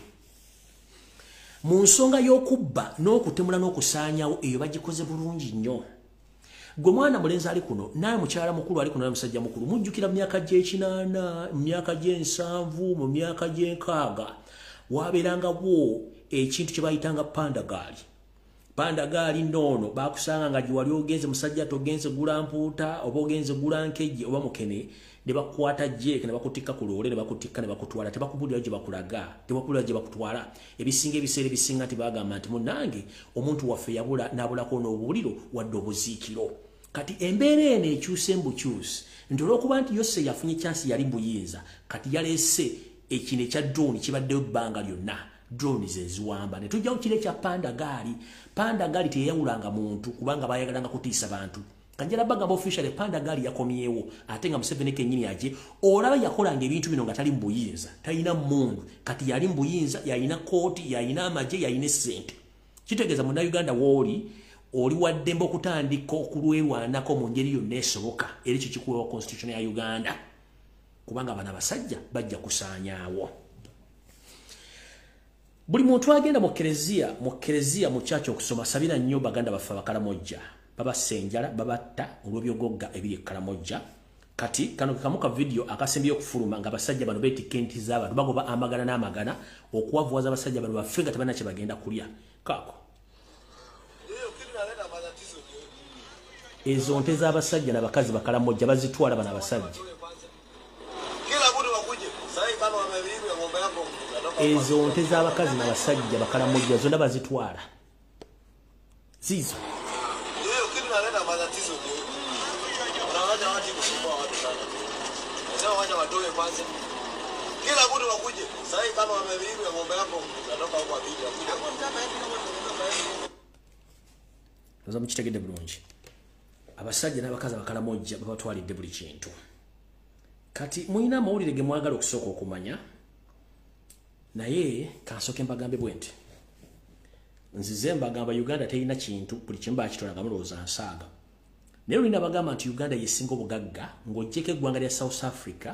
mu nsonga y'okubba n'okutemula n'okusaanyawo eyo bagikoze bulungi nnyo. Gwe mwana mulenzi ali kuno naye mukyala mukulu ali kuno naye musajja mukulu mujjukira mu myaka gy'ekinaana mu myaka gy'ensanvu mu myaka gy'enkaaga waabeerangawo ekintu kye bayitanga pandagaali. Pandagaali noono baakusanga nga gye wali ogenze musajja togenze gula mpuuta oba ogenze gula nkejje oba mukene ne bakukwata jjeeke ne bakutikka ku loole ne bakutikka ne bakutwala tebakubulira gye bakulaga tebakubulira gye bakutwala ebisinga ebiseera ebisinga nti bagamba nti munnange omuntu waffe yabula n'abulako n'obuliro wadde obuziikiro. Kati embeera eno ekyuse mbukyusi nti olw'okuba nti Yose yafunye chansi yali buyinza kati yaleese ekino ekya drone kibaddeyo ebbanga lyonna drone ze ziwamba ne tujjawo kire kya pandagaali. Pandagaali teyawulanga muntu kubanga bayagalanga kutiisa bantu. Kanjala bagamba officially pandagaali yakomyewo ate nga Museveni kennyini aje olaba yakolanga ebintu bino nga tali mbuyinza talina mundu kati yali mbuyinza yalina kooti yalina amaje yalina ssente. Kitegeeza mu Uganda wooli oli waddembe okutandika okulwerwanako mu ngeri yonna esoboka era ekyo kikuwewa constitution ya Uganda kubanga bana basajja bajja kusaanyaawo. Buli muntu agenda mu Kereziya mu kyakyo okusoma sabira nnyo baganda baffe Abakaramojja babasenjala babatta olw'ebyogogga ebiri e Karamojja. Kati kano kamuka video akasembye okufuluma nga basajja bano beetikka enti z'abantu bagoba amagana n'amagana okuwavuwaza abasajja bano baffe nga tebalina kye bagenda kulya. Kaako ezo nte z'abasajja n'abakazi Bakaramojja bazitwala bano abasajja. Ezo nte z'abakazi n'abasajja Bakaramojja zonna bazitwala zizo. Oza mukitegedde bulungi abasajja n'abakazi Bakaramojja babatwalidde buli kintu. Kati muyina amawulire ge mwagala okusooka okumanya naye kansooke mbagambe bwe nti nzize mbagamba Uganda terina kintu buli kimu bakitwalaga mulowooza nsaaga naye olina bagamba nti Uganda yesinga obugagga ng'oggyeko eggwanga lya South Africa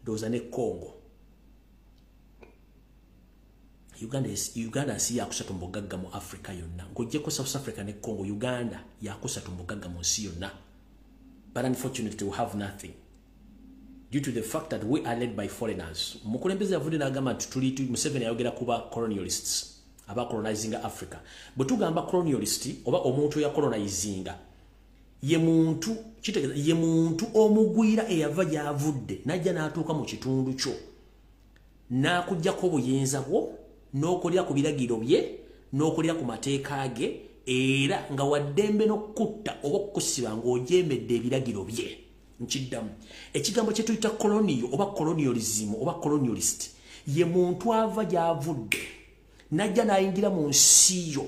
ndowooza ne Congo. Uganda nsi yakusatu mu bugagga mu Africa yonna ng'oggyeko South Africa ne Congo Uganda yakusatu mu bugagga mu nsi yonna but unfortunately we have nothing due to the fact that we are led by foreigners. Mukulembeze yavudde n'agamba nti tuli Museveni ayogera kuba colonialists aba colonizing Africa. Bwe tugamba colonialist oba omuntu ya colonizinga ye muntu kitegeeza ye muntu omugwira eyava gy'avudde najja n'atuuka mu kitundu kyo n'akuggyako obuyinza bwo n'okolera ku biragiro bye n'okolera ku mateeka ge era nga waddembe n'okutta oba okukusiba ng'ojeemedde ebiragiro bye. Nkiddamu ekigambo kye tuyita colonial oba colonialism oba colonialist ye muntu ava gy'avudde najja n'ayingira mu nsi yo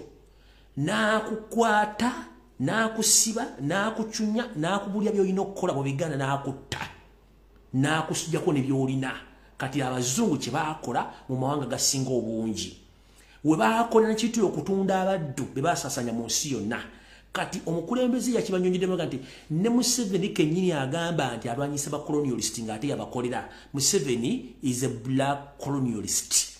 n'akukwata n'akusiba n'akucunya n'akubulya by'olina okukola mu Biganda n'akutta n'akusujjako ne by'olina. Kati abazungu kye baakola mu mawanga gasinga obungi we baakola n'ekintu okutunda abaddu be baasasanya mu nsi yonna. Kati omukulembeze yakibanyonyiddemu nti ne Museveni kennyini agamba nti alwanyisa ba colonialist ng'ate yabakolera. Museveni is a black colonialist.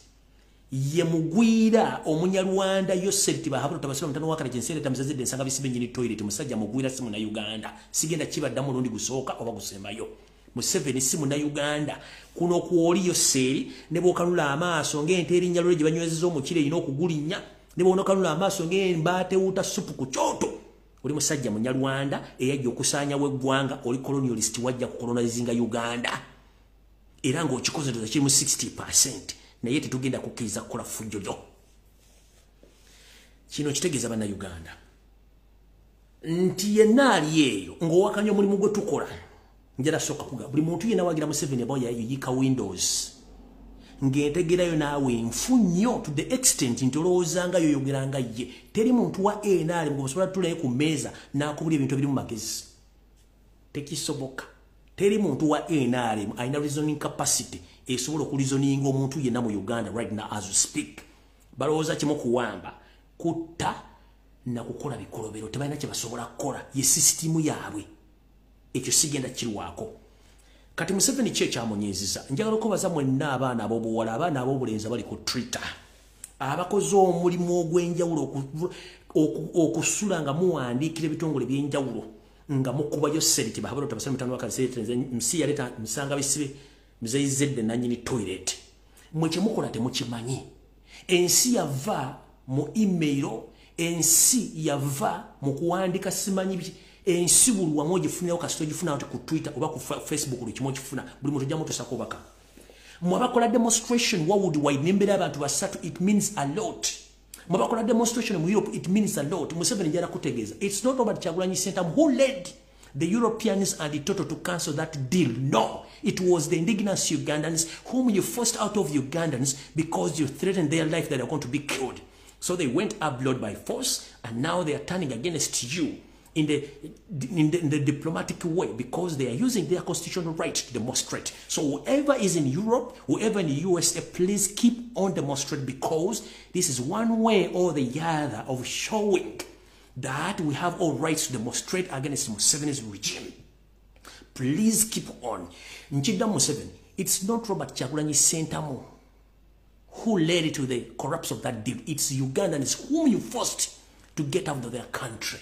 Ye mugwira omunyarwanda Yose tibahabula tabasira mutano wakati jensere tamuzazide nsanga bisibe nyini toilet musajja mugwira simu na Uganda sigenda kibaddamu lundi gusooka oba gusembayo. Museveni simu na Uganda kuno kuoli Yose ne bokanula amaaso ng'ente erinnya lole gye banywezeza omukire ino okugulinya ne bonokanula amaaso ng'embate uta supu ku kyoto. Oli musajja munyarwanda eyajja okusaanya w'eggwanga oli colonialist wajja ku colonizinga Uganda era ng'okikoze ndoza kiri mu 60% naye tetugenda kukkiriza kukola fujjo lyo. Kino kitegeeza banna Uganda nti yenna ali eyo ng'owakanya omulimu gwe tukola njala sooka kuga buli muntu yenna wagira Museveni aba yayiyika Windows ng'entegerayo naawe nfu nnyo to the extent nti olowoozanga yoyogeranga ye teri muntu wa NRM ng'osobola tutulayo ku mmeeza n'akubula ebintu ebiri mu magezi tekisoboka. Teri muntu wa NRM alina reasoning capacity esobola okulizoninga omuntu yenna mu Uganda right now as we speak. Balowooza kimu kuwamba kutta na kukola bikolobero tebalina kye basobola kukola ye sisitimu yaabwe ekyo sigenda kirwako. Kati Museveni kye kyamunyiiziza njagala okubaza mwenna abaana ab'obuwala abaana ab'obulenzi abali ku Twitter abakoze omulimu ogw'enjawulo okusula nga muwandiikira ebitongole by'enjawulo nga mukubayo seriti bahabula tabasala mutano wakaseetenze msi yaleta msanga bisibe mzeyizedde nanyini toilet mwe kyemukola temukimanyi ensi yava mu email ensi yava mu kuwandika simanyi ensi buli wamu ogifunirawo kasito ogifuna ku Twitter oba ku Facebook buli kimu okifuna buli muntu ojja mutosako baka mwabakola demonstration wawudi wide nembera abantu basatu it means a lot mwabakola demonstration mu Europe it means a lot Museveni njala kutegeeza it's not about Kyagulanyi Ssentamu who led the Europeans and the Toto to cancel that deal. No, it was the indigenous Ugandans whom you forced out of Ugandans because you threatened their life that they are going to be killed. So they went abroad by force and now they are turning against you in the diplomatic way because they are using their constitutional right to demonstrate. So whoever is in Europe, whoever in the USA, please keep on demonstrating because this is one way or the other of showing that we have all rights to demonstrate against Museveni's regime. Please keep on. Njida Museveni, it's not Robert Kyagulanyi Ssentamu who led to the corruption of that deal. It's Ugandans whom you forced to get out of their country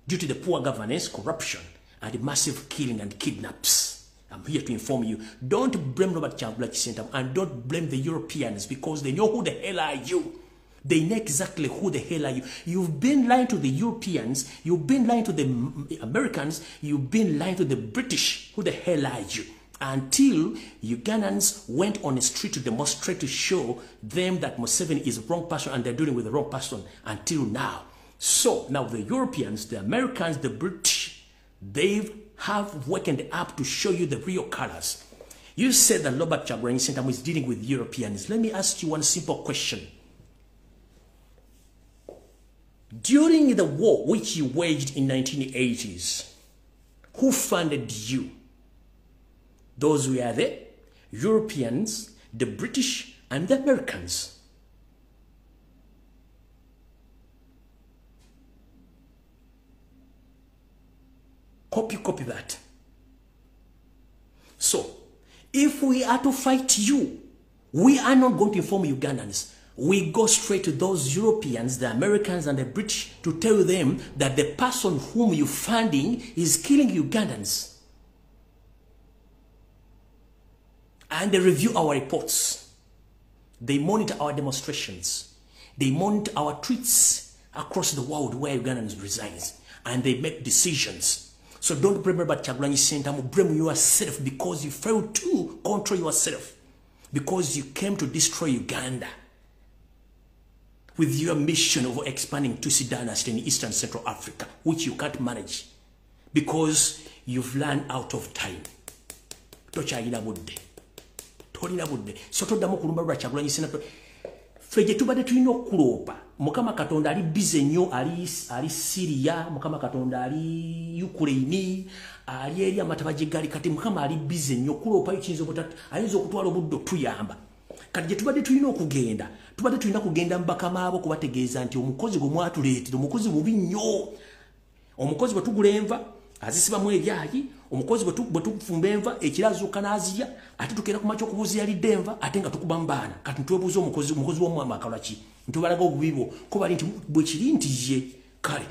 due to the poor governance, corruption, and the massive killing and kidnaps. I'm here to inform you. Don't blame Robert Kyagulanyi Ssentamu and don't blame the Europeans because they know who the hell are you. They know exactly who the hell are you. You've been lying to the Europeans. You've been lying to the Americans. You've been lying to the British. Who the hell are you? Until Ugandans went on the street to demonstrate to show them that Museveni is the wrong person and they're dealing with the wrong person until now. So now the Europeans, the Americans, the British, they have wakened up to show you the real colors. You said that Robert Kyagulanyi Ssentamu is dealing with Europeans. Let me ask you one simple question. During the war which you waged in 1980s, who funded you? Those were the Europeans, the British, and the Americans. Copy that. So, if we are to fight you, we are not going to inform Ugandans. We go straight to those Europeans, the Americans, and the British to tell them that the person whom you're funding is killing Ugandans. And they review our reports. They monitor our demonstrations. They monitor our tweets across the world where Ugandans reside. And they make decisions. So don't blame about Kyagulanyi Ssentamu. Blame yourself because you failed to control yourself. Because you came to destroy Uganda. With your mission of expanding Tutsi dynasty in Eastern Central Africa, which you can't manage because you've run out of time. Tochayina budde. Tolina budde. Soto damo kulumba lwa Kyagulanyi Ssentamu. Feje tubade tulina okulopa. Mukama Katonda ali busy nnyo, ali Syria, Mukama Katonda ali Ukraine, ali eri amatabaje gali kati Mukama ali busy nnyo kulopa ikinzo botatu. Ayinza okutwala obuddo tuyamba. Kati tubade tulina okugenda. Tubade tulina kugenda mbakama abo kubategeeza nti omukozi gwe mwatuleetera omukozi mubi nnyo. Omukozi bwe tugula enva azisibamu ebyayi, omukozi bwe tufumba enva ekirazuuka n'azirya ate tukeera ku makya okubuuza yalidde enva ate nga tukuba mbaana kati twebuuza omukozi w'omwami akola ki ntubalaga obubibo ko bali nti bwe kiri nti ye kale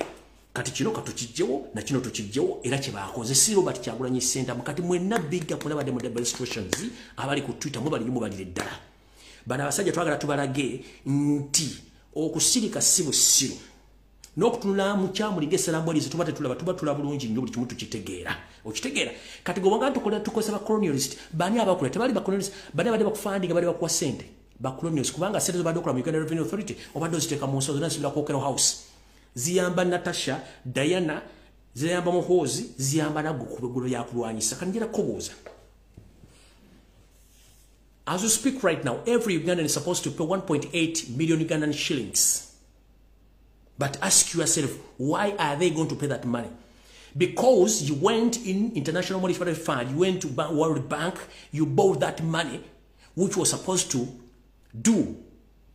kati kino katukijjewo na kino tukijjewo era kye baakoze si Robert Kyagulanyi Ssentamu kati mwenna bigga mulabadde mu demonstrations abali ku Twitter mubalirimu balire ddala bano abasajja twagala tubalage nti okusirika si busiru n'okutunula mu kyamulinga essalambwalize tuba tetulaba bulungi nnyo buli kimu tukitegeera okitegeera kati gobanga tukozesa ba colonialist bani abakola tebali ba colonialist bani abadde bakufandinga bali bakuwa ssente ba colonialist kubanga ssente zibadde okola mu Uganda Revenue Authority obadde oziteeka mu nsozi nasibira ku Okero House ziyamba Natasha Diana ziyamba Muhoozi ziyamba naggo ku bigulu yakulwanyisa kati njera kubuuza. As we speak right now, every Ugandan is supposed to pay 1.8 million Ugandan shillings. But ask yourself, why are they going to pay that money? Because you went in International Monetary Fund, you went to World Bank, you borrowed that money, which was supposed to do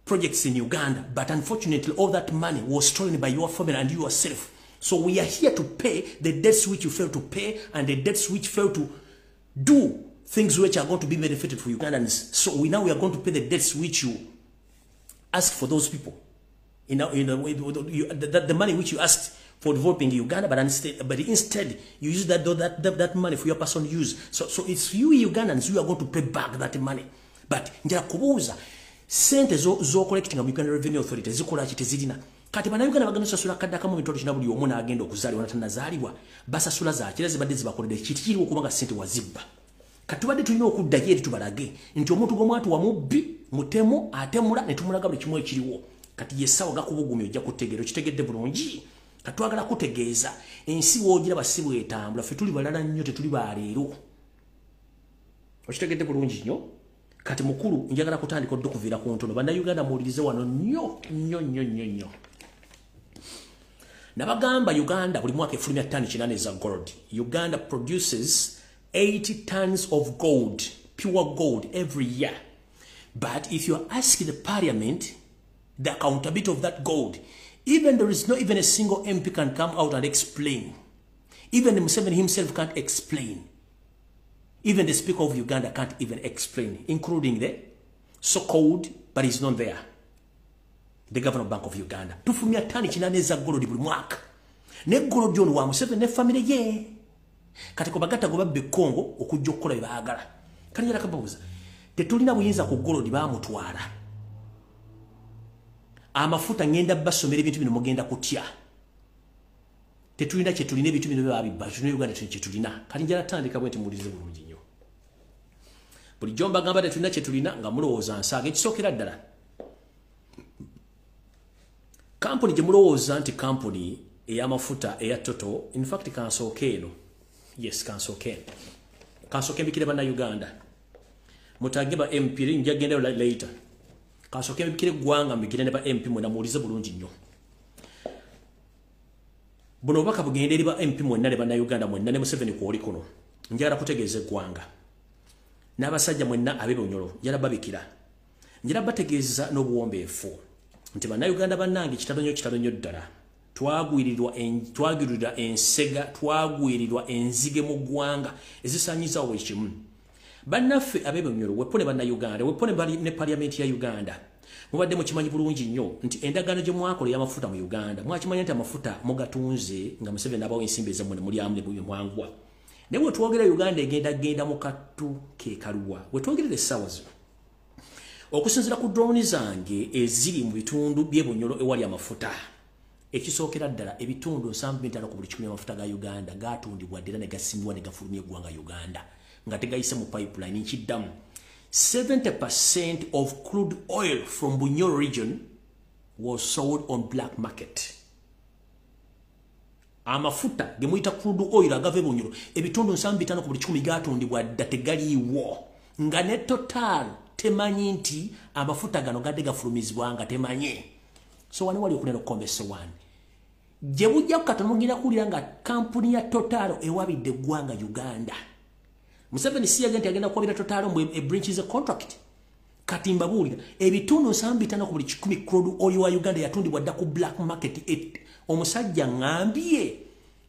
projects in Uganda. But unfortunately, all that money was stolen by your family and yourself. So we are here to pay the debts which you failed to pay and the debts which failed to do things which are going to be benefited for Ugandans. So we are going to pay the debts which you ask for those people. The money which you asked for developing Uganda, but instead you use that money for your personal use. So it's you Ugandans who are going to pay back that money. But njala kubuuza sente zo collecting mu Uganda Revenue Authority zikola kiti zirina. Kati bana Uganda bagenda sasula kadaka mu mitolo kina buli omuna agenda okuzaliwa natanazaliwa basasula za kirazi badde zibakolede kiti kiri okubanga sente wazibba. Katubadde tulina okudda eri tubalage nti omuntu gomwatu wa mubbi mutemo atemula ne tumulaga buli kimwe ekiriwo. Kati yesawa gakubugumya ojja kutegeera kitegedde bulungi. Katwagala kutegeeza ensi woogira basibu etambula fe tuli balala nnyo tetuli baleero. Okitegedde bulungi nnyo. Kati mukulu njagala kutandika oddo kuviira ku ntono banda Uganda muwulirize wano nnyo. Nabagamba Uganda buli mwaka efulumya ttani 8 za gold. Uganda produces 80 tons of gold, pure gold every year. But if you ask the parliament the accountability of that gold, even there is not even a single MP can come out and explain. Even Museveni himself can't explain. Even the Speaker of Uganda can't even explain, including the so-called, but he's not there, the Governor Bank of Uganda. Tufumia tani 8 za gold buli mwaka. Ne gold ono wa Museveni ne family ye. Kati ko bagata go babbe Kongo okujja okukola byagala. Kani yala kabuuza. Tetulina buyinza ku gold ba mutwala. Amafuta ngenda basomera ebintu bino mugenda kutya. Tetulina kyetulina ebintu bino babibba. Tulina Uganda kyetulina. Kani njala tandika bwenti mulize bulungi nnyo. Bulijo mbagamba tetulina kyetulina nga mulowooza nsaaga ekisokera ddala. Kampuni gye mulowooza nti kampuni ey'amafuta eya Total, in fact kansooke eno. Yes, kansooke mbikire bana Uganda. Mutageba MP njagenda later. Kansooke mbikire gwanga mbikire ne ba MP mwena mulize bulungi nnyo. Buno baka bugende eri ba MP mwena ne bana Uganda mwena ne Museveni ko oli kono. Njagala kutegeeza gwanga. N'abasajja mwena abebonyolo yala babikira. Njira bategeeza n'obuwombeefu. Nti bana Uganda bannange kitalo nnyo ddala. Twagwirirwa ensega, twagwirirwa enzige mu ggwanga ezisanyiza bwe kimu. Bannaffe abebonyolo wepone bana Uganda, wepone bali ne parliament ya Uganda. Mubadde mukimanyi bulungi nnyo nti endagaano gye mwakola y'amafuta mu Uganda mwakimanyi nti amafuta mugatunze nga Museveni abawo ensimbi ezammwe ne mulyamu ne bwangwa. Naye bwe twogera Uganda egenda mu kattu ke kaluwa. Bwe twogerera essaawa zino okusinziira ku drone zange eziri mu bitundu by'ebonyolo ewali amafuta. Ekisookera ddala ebitundu 75 ku buli 10 amafuta ga Uganda gaatundibwa ddala ne gasimibwa ne gafulumya eggwanga Uganda nga tegayise mu pipeline nkiddamu. 70% of crude oil from Bulijo region was sold on black market. Amafuta gemuyita crude oil agave Bulijo ebitundu 75 ku buli 10 gaatundibwa ddala tegaliiwo nga ne Total temanyi nti amafuta gano gadde gafulumizibwa nga temanyi. So wano wali okunena okukombesa wani. Gye bujja kukatono mugenda kuwulira nga kampuni ya Total ewabidde eggwanga Uganda. Museveni si agenti agenda kuwabira Total mu breaches a contract. Kati mbabuulira ebitundu 75 ku buli 10 crude oil wa Uganda yatundibwa dda ku black market. Omusajja ngambye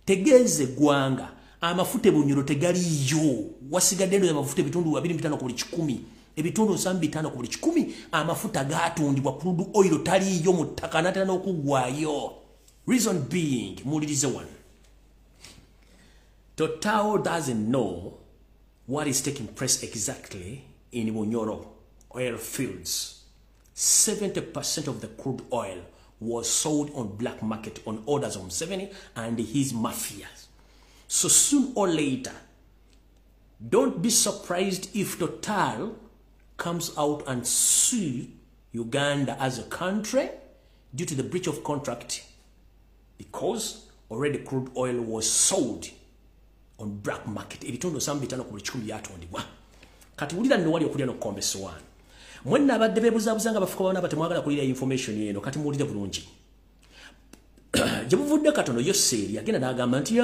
tegeeze eggwanga amafuta Bulijo tegaliyo. Wasigadde ndo amafuta ebitundu 25 ku buli 10. Ebitundu 75 ku buli 10 amafuta gaatundibwa crude oil taliyo mu ttaka n'atera n'okugwayo. Reason being, mulirize one. Total doesn't know what is taking place exactly in Bulijo oil fields. 70% of the crude oil was sold on black market on orders of Museveni and his mafias. So soon or later, don't be surprised if Total comes out and sue Uganda as a country due to the breach of contract because already crude oil was sold on black market. Ebitondo 75 ku buli 10 byatondibwa. Kati wulira nno wali okulya n'okukombesa wano. Mwenna abadde beebuzabuzanga bafuka bana batemwagala kulira information eno kati muwulire bulungi. Gye buvudde katono yo seeri agenda n'agamba nti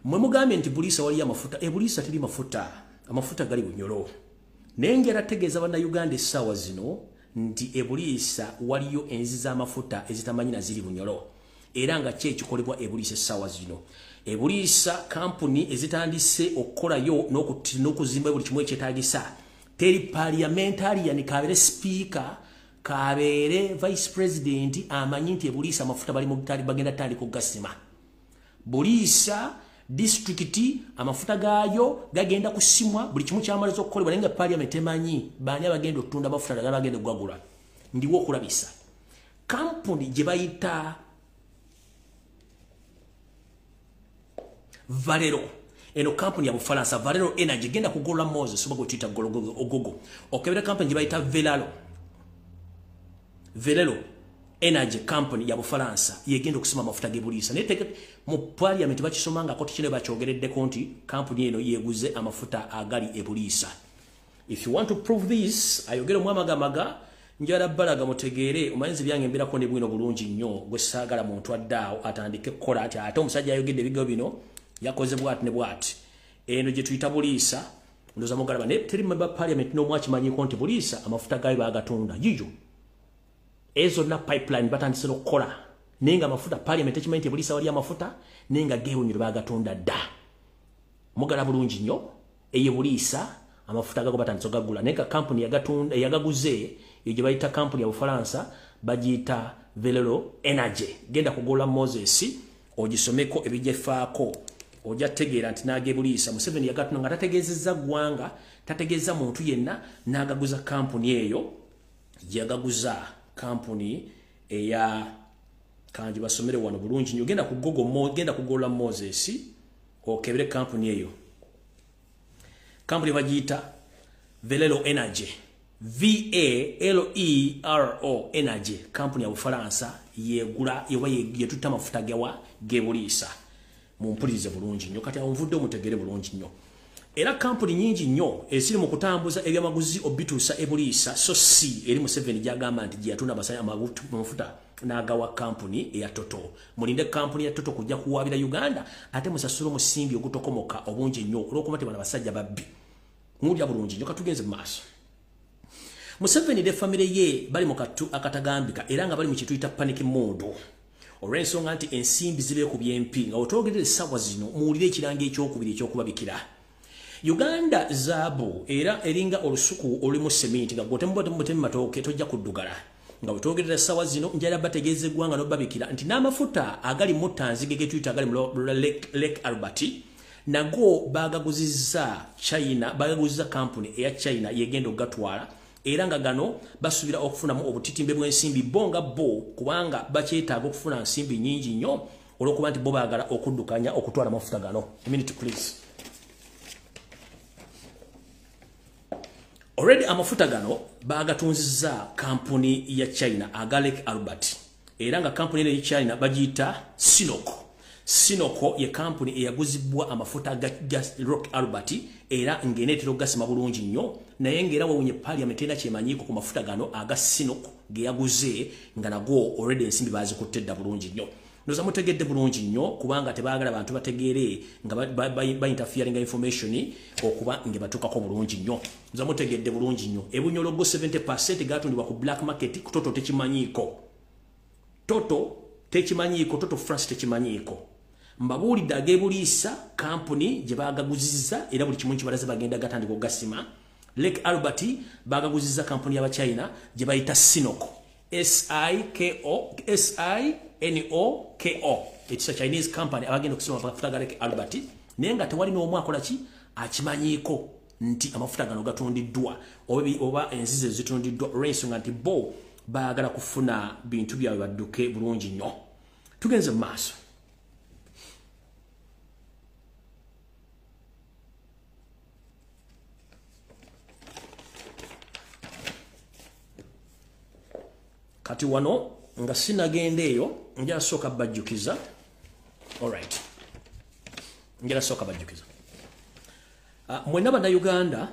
mwe mugambye nti Buliisa wali amafuta. Buliisa teri mafuta. Amafuta gali Bulijo. Nengera tegeeza bana Uganda essaawa zino nti Buliisa waliyo enzi z'amafuta ezitamanyi na ziri Bulijo. Era nga kyekikolebwa Buliisa essaawa zino. Buliisa kampuni ezitandise okukolayo n'okuzimba buli kimu ekyetaagisa. Teri parliamentarian kabere speaker kabeere vice president amanyi nti ebuliisa amafuta bali mu bagenda tandika okugasima. Buliisa district amafuta gaayo gagenda kusimwa buli kimu kyamaliza okukolebwa naye nga parliament emanyi baani abagenda okutunda amafuta ddala bagenda okugagula. Ndiwo okulabisa kampuni gye bayita Valero, eno kampuni ya Bufaransa Valero Energy genda kugolola Moses oba gutita ogogo. Okebera kampuni gye bayita Valero Energy company ya Bufaransa yegenda okusima amafuta g'ebuliisa. Naye mu parliament bakisomanga ko tikine bakyogereddeko nti kampuni eno yeguze amafuta agali ebuliisa. If you want to prove this, ayogera omwamagamaga njala balaga mutegeere omanyizi byange mbirako ne bwino bulungi nnyo gwe saagala muntu addaawo atandike kukola ate omusajja ayogedde ebigo bino yakoze bwati ne bwati. Eno gye tuyita buliisa ndoza mugalaba ne teri member parliament no mwakimanyiko nti buliisa amafuta gayo bagatunda yiyo. Ezo na pipeline batandise okukola nenga amafuta parliament ekimanyi nti buliisa wali amafuta nenga geewunyiro bagatunda dda. Mugala bulungi nnyo eye buliisa amafuta gago batandise okugagula nenga kampuni yagatunda yagaguze gye bayita kampuni ya Bufaransa bagiyita Valero Energy. Genda kugola Moses ogisomeko ebijefaako ojja tegeera nti nagebuliisa Museveni yagatuna nga tategeezezza ggwanga tategeeza muntu yenna n'agaguza kampuni eyo yagaguza kampuni eya kanji basomere wano bulungi nnyo. Genda kugola Moses okebere kampuni eyo. Kampuni bagiyita Valero Energy VALERO Energy kampuni ya Bufaransa yegula yetuta amafuta gebuliisa. Mumpulirize bulungi nnyo kati onvudde omutegere bulungi nnyo. Era kampuni nyingi nnyo eziri mu kutambuza ebyamaguzi obituusa ebuliisa so si eri Museveni gyagamba nti gyatunda amafuta n'agawa kampuni eya Toto. Mulinde kampuni ya Toto kujja kuwaabira Uganda ate musasula omusimbi ogutokomoka obungi nnyo olw'okuba nti bano basajja babbi. Mulya bulungi nnyo katugenze mu maaso. Museveni ne famire ye bali mu katu akatagambika era nga bali mu kituyita panic mode. Olw'ensonga nti ensimbi zibe ku byempi nga otwogerera essaawa zino muwulire ekiranga ekyokubiri ekyokubabikira. Uganda zaabu era eringa olusuku olulimu sementi nga gwotemu matooke tojja kuddugala. Nga wetwogerera essaawa zino njala bategeeza eggwanga n'obabikira nti n'amafuta agali mu Tanzige ge tuyita agali mu Lake Albert nago bagaguzizza China, bagaguzizza kampuni eya China yegenda okugatwala. Era nga gano basubira okufunamu obutitimbe bw'ensimbi bonga bo kubanga bakyetaaga okufuna nsimbi nyingi nnyo olw'okuba nti bo baagala okuddukanya okutwala amafuta gano. A minute please. Already amafuta gano bagatunzizza kampuni ya China aga Lake Albert. Era nga kampuni ya China bagiyita Sinoko ye kampuni eyaguzibwa amafuta ga Lake Albert era ng'eneetera ogasima bulungi nnyo naye ng'era wawunye parliament ena kyemanyiko ku mafuta gano aga Sinoko ge yaguze nga nago already ensimbi bazikutte dda bulungi nnyo. Ndoza mutegedde bulungi nnyo kubanga tebaagala bantu bategeere nga ba-interfering information okuba nge batuukako bulungi nnyo. Ndoza mutegedde bulungi nnyo ebunyologo 70% gatundibwa ku black market ku Toto tekimanyiko. Toto France tekimanyiko. Mbabuulidde agebuliisa kampuni gye baagaguzizza era buli kimu kibalaze bagenda gatandika ogasima. Lake Albert bagaguzizza kampuni y'Abachina gye bayita Sinoko. SINOKO. It's a Chinese company abagenda okusima amafuta ga Lake Albert naye nga tewali n'omu akola ki akimanyiko nti amafuta gano gatundiddwa oba enzize zitundiddwa olw'ensonga nti bo baagala kufuna bintu byabwe badduke bulungi nnyo. Tugenze mu maaso. Kati wano nga sinagenda eyo njala sooka bajjukiza. Alright. Njala sooka bajjukiza. Mwenna bannayuganda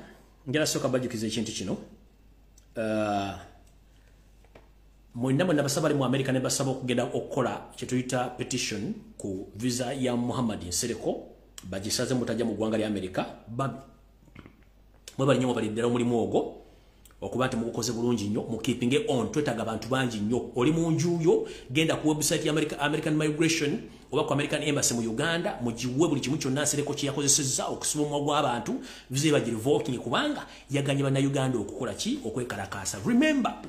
njala sooka bajjukiza ekintu kino. Mwenna basaba bali mu America ne basaba okugenda okukola kye tuyita petition ku visa ya Muhammad Nsereko bagisaze mutajja mu ggwanga lya America. Mwe bali nnyo bali ddala omulimu ogwo okuba nti mugukoze bulungi nnyo mukipinge on twetaaga abantu bangi nnyo. Oli mu njuyo genda ku website ya American Migration oba ku American Embassy mu Uganda mugiwe buli kimu kyonna Nsereko kye yakozesezza okusiba omumwa gw'abantu viza bagirivoking kubanga yaganye bannayuganda okukola ki okwekalakaasa. Remember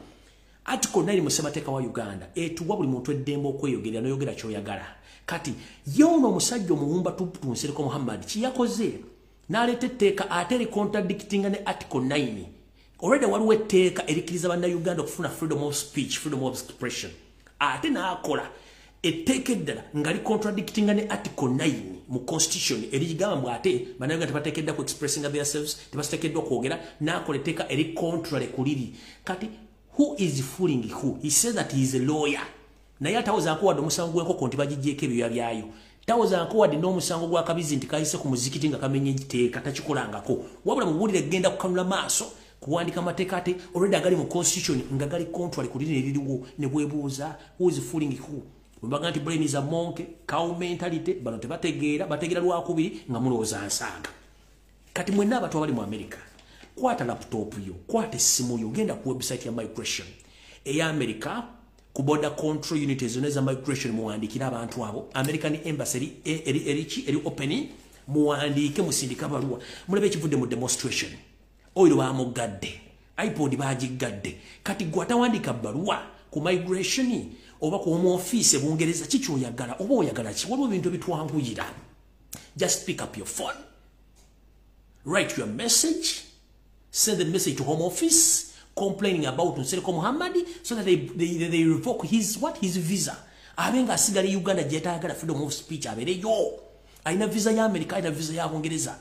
Article 9 mu ssemateeka wa Uganda etuwa buli muntu eddembe okweyogerera n'oyogera ky'oyagala. Kati yono omusajja omuwumba Nsereko Muhammad kiyakoze n'aleeta etteeka ate eri contradictinga ne Article 9. Already waliwo etteeka erikkiriza bannayuganda okufuna freedom of speech, freedom of expression. Ate n'akola etteeka eddala nga li contradictinga ne Article 9 mu constitution erigamba mbu ate bannayuganda tebateekeddwa ku expressing themselves, tebateekeddwa kwogera, n'akola etteeka eri contrary ku liri. Kati who is fooling who? He says that he is a lawyer. Naye atawoza nkuwadde omusango gw'enkoko nti bagijjeeko ebyoya byayo. Tawoza nkuwadde n'omusango gwa kabizi nti kayise ku muzikiti nga kamenye ekiteeka takikolangako. Wabula mubuulire genda kukanula maaso kuwandika amateeka ate already agali mu constitution nga gali contrary ku liri eririwo ne bwebuuza who is fooling who? Mbaga nti brain is a monkey, cow mentality, bano tebategeera, bategeera lwakubiri nga mulowooza nsaaga. Kati mwenna abantu abali mu America, kwata laptop yo, kwata essimu yo, genda ku website ya migration eya America, ku border control unit ezoneza migration muwandikira abantu abo, American embassy eri opening, muwandike musindika baluwa, mulabe ekivudde mu demonstration. Oyo bamugadde, iPod bagigadde. Kati gwatawandika baluwa ku migration oba ku home office Bungereza kikyoyagala oba oyagala ki? Waliwo ebintu bitwanguyira. Just pick up your phone, write your message, send the message to home office complaining about Nsereko Muhammad so that they revoke his visa. Abenga asigale Uganda jetagala freedom of speech abereyo. Aina visa ya America, aina visa ya Bungereza.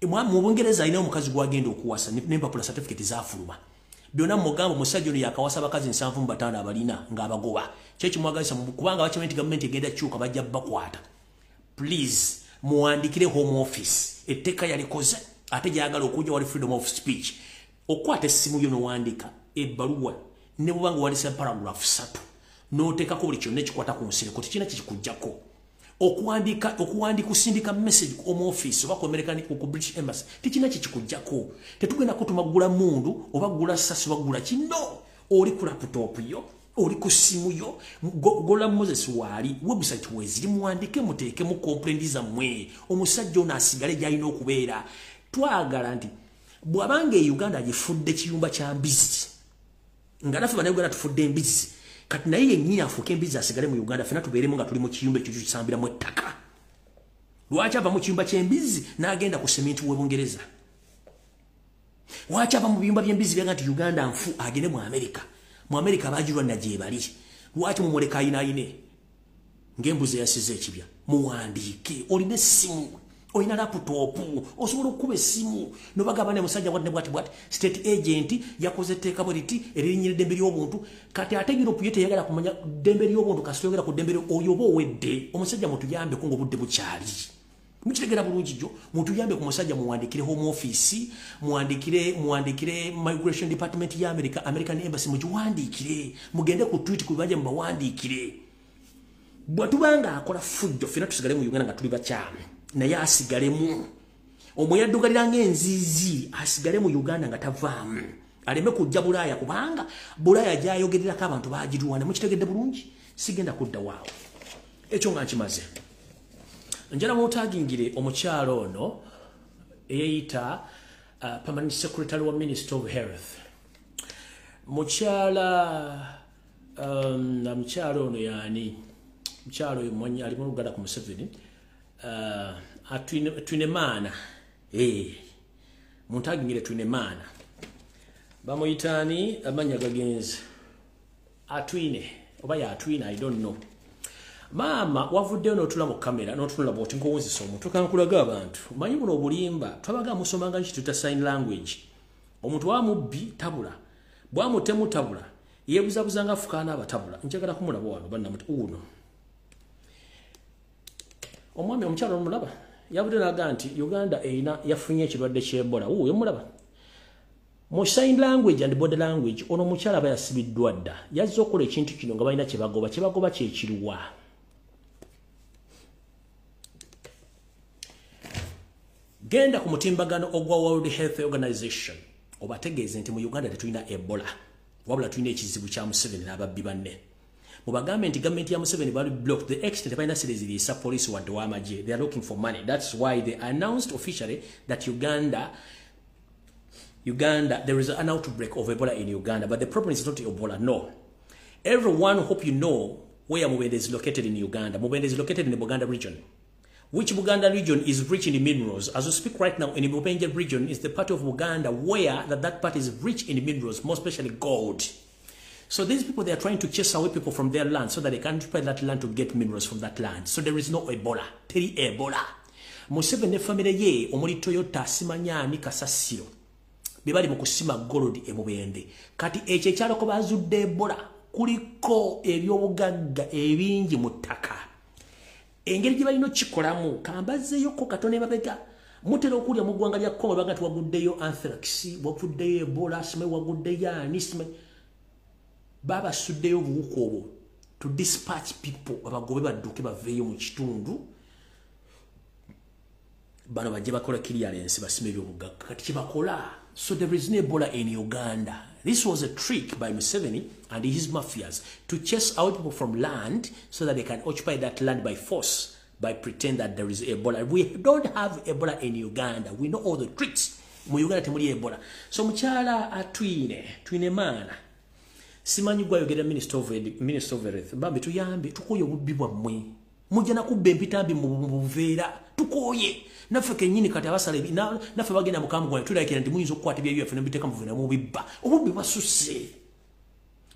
Mu Bungereza aina omukazi gwagenda okuwasa n'empapula certificate zafuluma. Byonna mugambo musajja ono yakawasa abakazi 7 abalina ng'abagoba. Kyeki mwagalisa kubanga bakimenti government egenda kyuka bajja bakwata. Please muwandikire home office etteeka yalikoze ate gyagala okujja wali freedom of speech. Okwata essimu yo n'owandika ebbaluwa ne bwanga wandisa paragraph 3 n'oteekako buli kyonna ekikwata ku Nsereko tekirina kikujjako. Okuwandika kusindika message ku home office oba ku American ku British Embassy tekirina kikujjako. Tetugenda kutumagula mundu oba gula sasi bagula kino. Oli ku laptop yo, oli ku simu yo, gola Moses wali website weziri muwandike muteeke mu complaint zammwe. Omusajja ono asigale gy'alina okubeera. Twagala nti bw'abanga Uganda gifudde kiyumba kya mbizi nga naffe bannayuganda tufudde embizi, kati naye yennyini afuuke embizi asigale mu Uganda ffenna tubeeremu nga tuli mu kiyumba ekyo kisambiramu ettaka. Lwaki ava mu kiyumba ky'embizi n'agenda ku seminti w'e Bungereza? Lwaki ava mu biyumba by'embizi byaga nti Uganda nfu agende mu America? Mu America baagirwanna gye bali. Lwaki mumuleka ayinaayine ng'embuzi eyasize ekibya? Muwandiike. Olina essimu, olina laptop, osobola okukuba essimu n'obagamba ne musajja bwati state agent yakoze etteeka bwe liti eririnnyira eddembe ly'obuntu. Kati ate Europe ye teyagala kumanya ddembe ly'obuntu kasita oyogera ku ddembe oyo oba owedde. Omusajja mutuyambeko ng'obudde bukyali. Mukitegera bulungi jjo, mutuyambe ku musajja muwandikire home office, muwandikire migration department ya America, American embassy mugiwandikire, mugende ku tweet ku bajja mubawandikire. Bwatubanga akola fujjo ffenna tusigale mu Uganda nga tuli bakyamu naye asigalemu. Omweyaddugalira ng'enzizi asigale mu Uganda nga tavaamu. Aleme kujja Bulaaya kubanga Bulaaya gy'ayogererako abantu baagirwana. Mukitegedde bulungi? Sigenda kudda waawo. Ekyo nga nkimaze. Njala mwotagingire omukyalo ono eyeyita Permanent Secretary wa Minister of Health. Mukyalo ono yani mukyalo oyo mwanyi ali mu Uganda ku Museveni. Atwine maana. Muntagingire twine maana. Bamuyitani amanya gagenzi. Atwine oba ya atwine, I don't know. Mama wavuddeyo n'otula mu kamera n'otunula bw'oti nkowozesa omuntu kankulaga abantu. Manyi buno obulimba twabaga musomanga nki tuta sign language. Omuntu wamubbi tabula. Bwamutemu tabula. Yeebuzabuza nga afukaana abatabula. Njagala kumulaba wano bannamuti uno. Omwami omukyalo omulaba yavudde n'aga nti Uganda eyina yafunye ekirwadde ky'Ebola. Yomulaba. Mu sign language and body language ono omukyala aba yasibiddwa dda. Yazze okukola ekintu kino nga balina kyebagoba kyekiruwa. Genda ku mutimbagano ogwa World Health Organization obategeeze nti mu Uganda tetulina Ebola, wabula tulina ekizibu kya Museveni n'ababbi banne. Mubagambe nti government ya Museveni bali blocked the extent balina series lisa police wadde w'amagye. They are looking for money. That's why they announced officially that Uganda, there is an outbreak of Ebola in Uganda. But the problem is not Ebola, no. Everyone hope you know where Mbega is located in Uganda. Mbega is located in the Buganda region. Which Buganda region is rich in minerals? As we speak right now, in the Mbega region is the part of Uganda where that part is rich in minerals, more especially gold. So these people, they are trying to chase away people from their land so that they can spread that land to get minerals from that land. So there is no Ebola. Teri Ebola. Museveni family ye omuli Toyota simanyani kasasiro. Bibali mukusima gold emubende. Kati eche kyalo ko bazudde Ebola. Kuliko ebyobugagga ebingi mu ttaka. Engeri gye balino kikolamu kambazeeyo ko katone mabega. Mutera okulya mu ggwanga lya Congo bagati waguddeyo anthrax, waguddeyo Ebola, sime waguddeyo anisme. Baba suddeyo obuwuka obwo to dispatch people abagobe badduke baveeyo mu kitundu. Bano bajje bakola clearance basime ebyobugagga. Kati kibakola. So there is no Ebola in Uganda. This was a trick by Museveni and his mafias to chase out people from land so that they can occupy that land by force, by pretend that there is Ebola. We don't have Ebola in Uganda. We know all the tricks. Mu Uganda temuli Ebola. So muchala atwine mana. Simanyi gwa yogera Minister of Health. Bambi tuyambe tukoye obubbi bwammwe. Mujja nakubba empitambi mu buveera tukoye. Naffe kenyini kati abasale naffe bagenda mukamu gwa tulakira nti muyinza okukwata bya UF nebiteka mu buveera mu bibba. Obubbi basusse.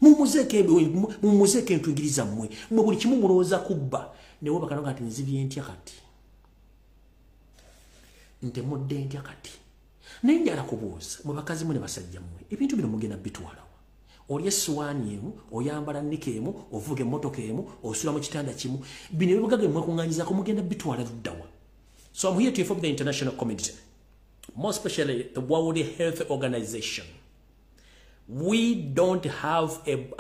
Mumuzeke entwigiriza mmwe. Mwe buli kimu mulowooza kubba. Newe bakano kati nzibye ntya kati. Ntemudde ntya kati. Naye njala kubuuza mu bakazi mu ne basajja mmwe. Ebintu bino mugenda bitwala. Oli essuwaani emu, oyambala nnike emu, ovuga emmotoka emu, osula mu kitanda kimu. Bino ebibugaga mwekuŋŋaanyizaako mugenda bitwala luddawa. So I'm here to inform the international community, more especially the World Health Organization. We don't have an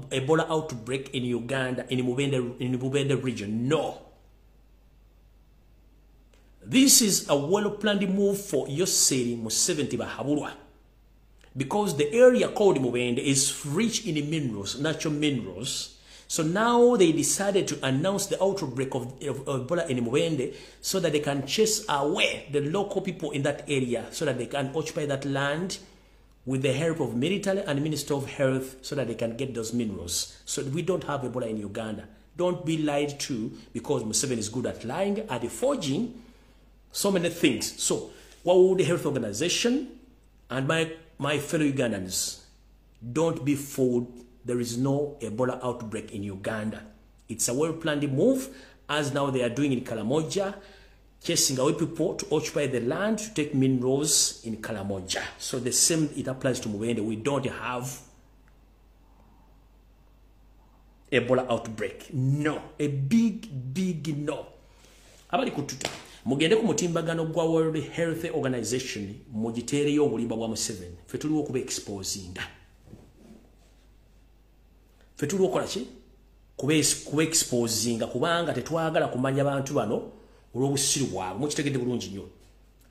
Ebola outbreak in Uganda, in the Mbega region. No. This is a well-planned move for Yoseri Museveni Bahabulwa. Because the area called Mbega is rich in minerals, natural minerals. So now they decided to announce the outbreak of Ebola in Mbega so that they can chase away the local people in that area so that they can occupy that land with the help of military and Minister of Health so that they can get those minerals. So we don't have Ebola in Uganda. Don't be lied to because Museveni is good at lying and forging so many things. So World Health Organization and my fellow Ugandans, don't be fooled. There is no Ebola outbreak in Uganda. It's a well-planned move, as now they are doing in Karamoja, chasing away people to occupy the land to take minerals in Karamoja. So the same, it applies to Mbega. We don't have Ebola outbreak. No. A big no. Abali kututa. Mugende ku mutimbagano gwa World Health Organization mugitereyo obulimba bwa Museveni. Fe tuliwo kuba exposinga. Fe tuliwo kola ki? Kuba exposinga kubanga tetwagala kumanya abantu bano olw'obusiru bwabwe. Mukitegedde bulungi nnyo.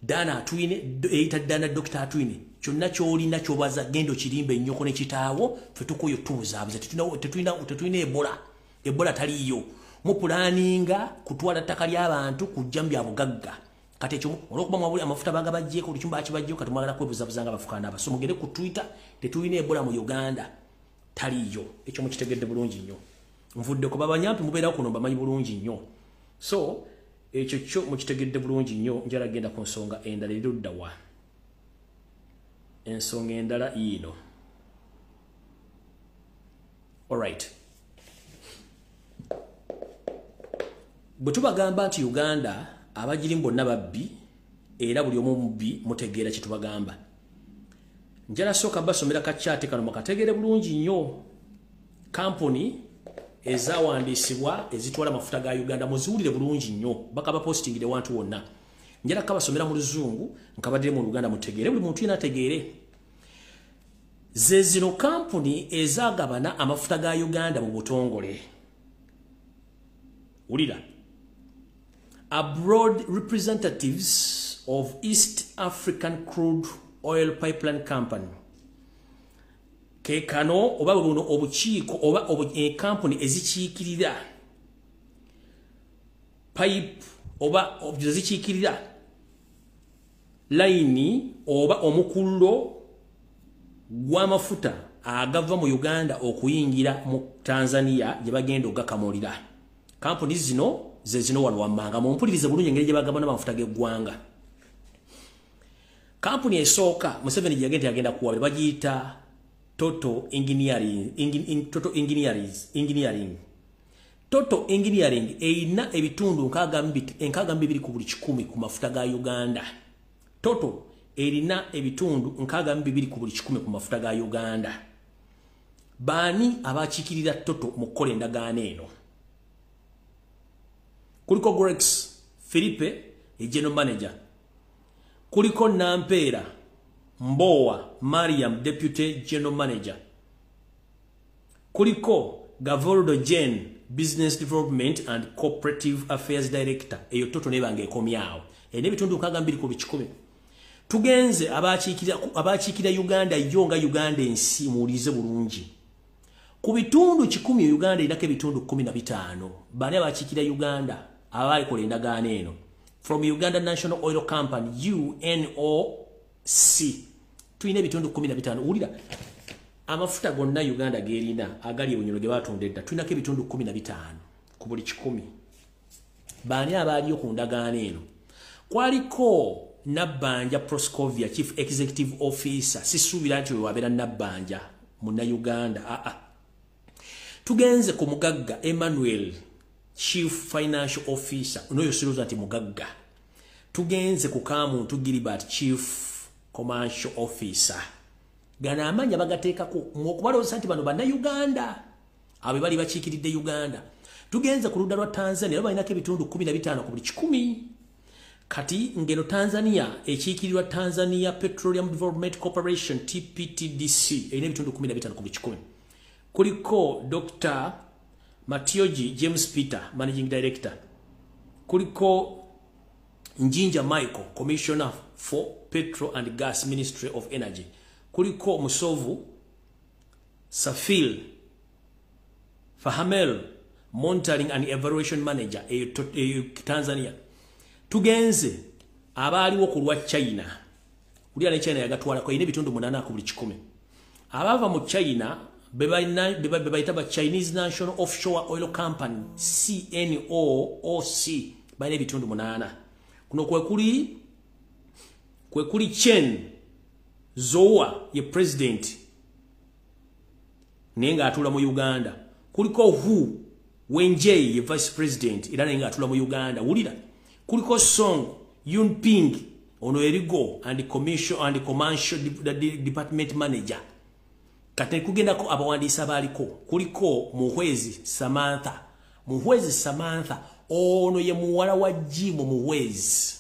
Dana atwine eyita Dana Dr. atwine. Kyonna ky'olina ky'obaza gendo kirimbe nnyoko ne kitaawo fe tukoyo tubuzaabuze. Tetulina Ebola. Ebola taliyo. Mupulaninga kutwala ttaka ly'abantu kujja mu byabugagga. Kati ekyo olw'okuba mwabuli amafuta baga bajjeeko olukyumba akibajjeeko kati mwagala kwebuzabuzanga bafukaana aba. So mugende ku Twitter tetulina Ebola mu Uganda. Taliyo. Ekyo mukitegedde bulungi nnyo. Nvudde ku babanyampi mubeerawo kuno bamanyi bulungi nnyo. So ekyo kyo mukitegedde bulungi nnyo. Njala genda ku nsonga endala erudda wa. Ensonga endala yiino. Alright. Bwe tubagamba nti Uganda abagirimu bonna babbi era buli omu mubbi mutegeera kye tubagamba. Njala sooka basomera kakyate kano makategeere bulungi nnyo. Kampuni ezawandiisibwa ezitwala amafuta ga Uganda muziwulire bulungi nnyo. Bakaba postingire wantu wonna. Njala kabasomera mu Luzungu nkabadire mu Luganda mutegeere buli muntu yena ategeere. Ze zino kampuni ezagabana amafuta ga Uganda mu butongole. Ulira. Abroad representatives of East African Crude Oil Pipeline Company. Kekano oba buno obukiiko oba company ezikiikirira pipe oba ezikiikirira line oba omukullo gw'amafuta agava mu Uganda okuyingira mu Tanzania gye bagenda ogakamulira. Kampuni zino ze zino wano wammanga mumpulirize bulungi engeri gye bagaba n'amafuta g'eggwanga. Kampuni esooka Museveni gye yagenda kuwabira bagiyita Total Engineering. Total Engineering eyina ebitundu nkaaga mbibiri ku buli 100 ku mafuta ga Uganda. Total erina ebitundu nkaaga mbibiri ku buli 100 ku mafuta ga Uganda. Bani abakiikirira Total mu kukola endagaano eno? Kuliko Grex Philippe, General Manager. Kuliko Nampera Mbowa Mariam, Deputy General Manager. Kuliko Gavoldo Jen, Business Development and Cooperative Affairs Director. Eyo Total nebange ekomyawo. N'ebitundu nkaaga mbiri ku buli 100. Tugenze abakiikira Uganda yonga Uganda ensi muwulize bulungi. Ku bitundu 100 Uganda inako ebitundu 15. Bani abakiikira Uganda abali kola endagaano eno? From Uganda National Oil Company UNOC. Tuine bitundu 15. Ulira amafuta gonna Uganda gerina agali ebunyolo ge batondedda tuinako ebitundu 15 ku buli 100. Bani abali ku ndagaano eno? Kwaliko Nabbanja Proscovia, Chief Executive Officer. Sisuubira nti wabera Nabbanja muna Uganda. Tugenze ku Mugagga Emmanuel, Chief Financial Officer. Unoyo siruza nti Mugagga. Tugenze ku Kamuntu Gilbert, Chief Commercial Officer. Gana amanya bagateekako okubalooza nti bano banna Uganda abe bali bakiikiridde Uganda. Tugenze ku ludda lwa Tanzania balinako ebitundu 15 ku buli 100. Kati ngeno Tanzania ekiikirirwa Tanzania Petroleum Development Corporation TPTDC erina ebitundu 15 ku buli 100. Kuliko Dr. Matioji James Peter, Managing Director. Kuliko Njinja Michael, Commissioner for Petrol and Gas, Ministry of Energy. Kuliko Musovu Safil Fahamel, Monitoring and Evaluation Manager Tanzania. Tugenze abaliwo ku lwa China. Kulia ne China yagatwala ko ine bitundu 8 ku buli 100. Abava mu China bebaitaba Chinese National Offshore Oil Company CNOOC baine bitundu 8. Kuno kwe kuli Chen Zoa ye president nenga atula mu Uganda. Kuliko Hu Wenjei ye vice president ira nenga atula mu Uganda. Ulira kuliko Song Yunping ono erigo and commercial department manager. Kati kugenda ko abawandiisa baliko kuliko Muhwezi Samantha ono ye muwala wa Jimo Muhwezi.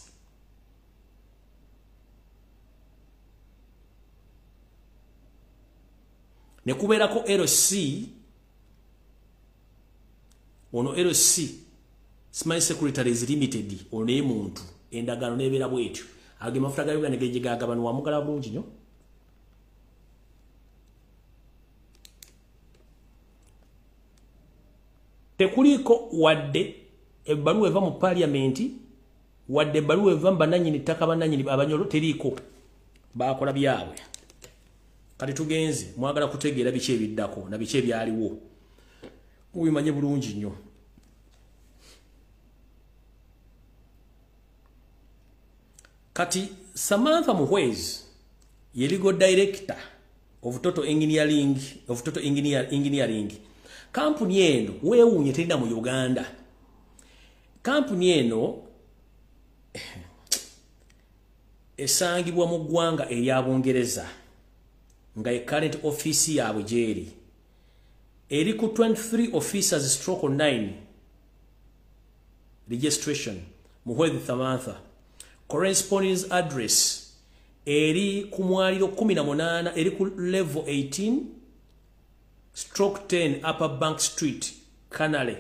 Ne kubeerako LC ono LC Smile Secretaries Limited ono ye muntu endagaano nebeera bwetyo age mafuta ga Uganda geje gagabano wa mugala bulungi nyo. Tekuliko wadde ebbaluwa eva mu parliament wadde ebbaluwa eva mbananyini ttaka bananyini abanyolo teriko bakola byabwe. Kati tugenze mwagala kutegeera biki ebiddako na biki ebyaliwo mubimanye bulungi nnyo. Kati Samantha Muhwezi ye legal director of Total Engineering. Kampuni eno weewuunye terina mu Uganda. Kampuni eno esangibwa mu ggwanga erya Bungereza nga ye current office yaabwe gyeri. Eri ku 23 officers stroke 9 registration Muhwezi Samantha. Correspondence address eri ku mwaliro 18 eri ku level 18 stroke 10 Upper Bank Street, Canale,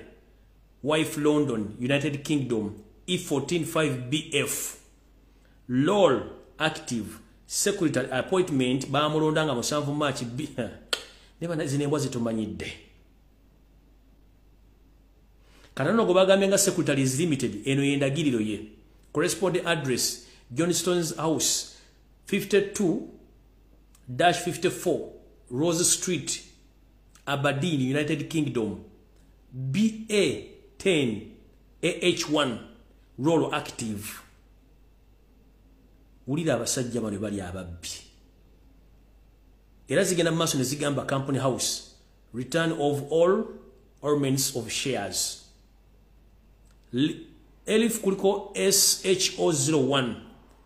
Wife London, United Kingdom, E14 5BF. LOL active secretary appointment bamulondanga mu 7 March neba nazinembwa zitumanyidde. Kanano go bagamenga Secretaries Limited eno yendagiriro ye. Corresponding address Johnston's House 52-54 Rose Street, Aberdeen, United Kingdom, BA10 AH1 roll active. Ulira abasajja bano bali ababbi. Era zigenda maaso ne zigamba Company House, return of all elements of shares. Elif kuliko SHO01,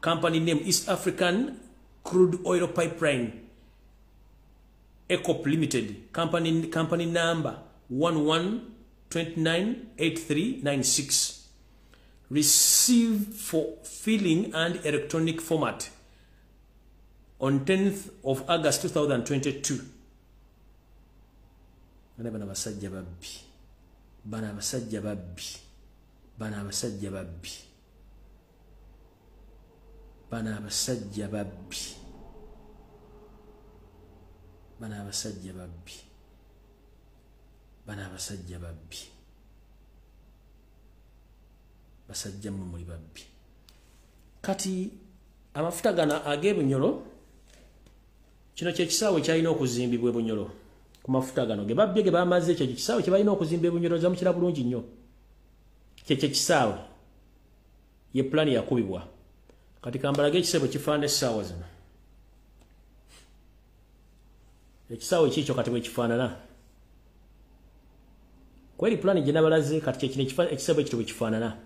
company name East African Crude Oil Pipeline ECOP Limited, company number 11298396. Received for filling and electronic format on 10th of August 2022. Bana basajja babbi. Bana basajja babbi. Bana basajja babbi. Bana basajja babbi. Bana basajja babbi. Bana basajja babbi. Basajja mu muri babbi. Kati amafuta gana agebunyolo kino kye kisaawe kyalina okuzimbibwa e Bunyolo. Ku mafuta gano ge babbye ge bamaze kye kisaawe kye balina okuzimba e Bunyolo za mukira bulungi nnyo. Kye kisaawe ye plan yakubibwa. Kati kambalage ekisebo kifaana essaawa zino. Ekisaawe kikyo kati bwe kifaanana. Kweri plan gye nabalaze kati kye kino ekisebo ekito bwe kifaanana.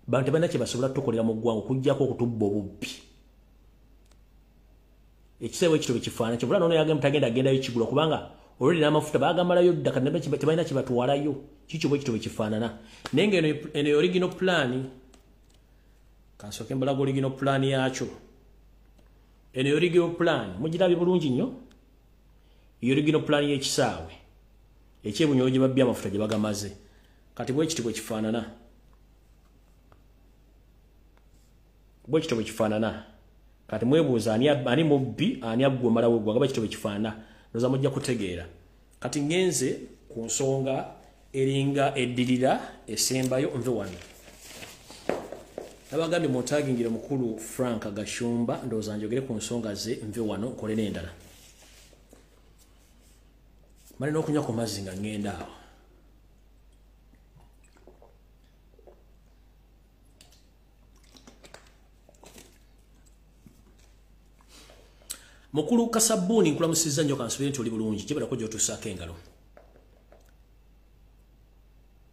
Bantu bana kye basobola tukolera mu ggwanga okuggyako okutubba obubbi. Ekisebo ekito bwe kifaanana kyo bulano yagamba tagenda agendayo kigula kubanga already n'amafuta bagamalayo dda kati tebalina kye batwalayo. Kikyo bwe ekito bwe kifaanana. Naye ng'eno original plan kansooke mbalaga original plan yakyo. Eno original plan mugirabye bulungi nnyo. Iyo original plan y'ekisaawe eky'Ebunyolo gye babbye amafuta gye bagamaze. Kati bwe ekito bwe kifaanana. Bwe ekito bwe kifaanana. Kati mwebuuza ani mubbi ani aggwe malawo gwa ekito bwe kifaanana. Ndoza mujja kutegeera. Kati ngenze ku nsonga eringa eddirira esembayo nve wano. Nabagambye mutagingire mukulu Frank Gashumba ndoza njogere ku nsonga ze nve wano nkole n'endala. Mali n'okunywa ku mazzi nga ngenda awo. Mukulu Kasabuni nkulamusiza nnyo kansubire nti oli bulungi kibalako gy'otusaako engalo.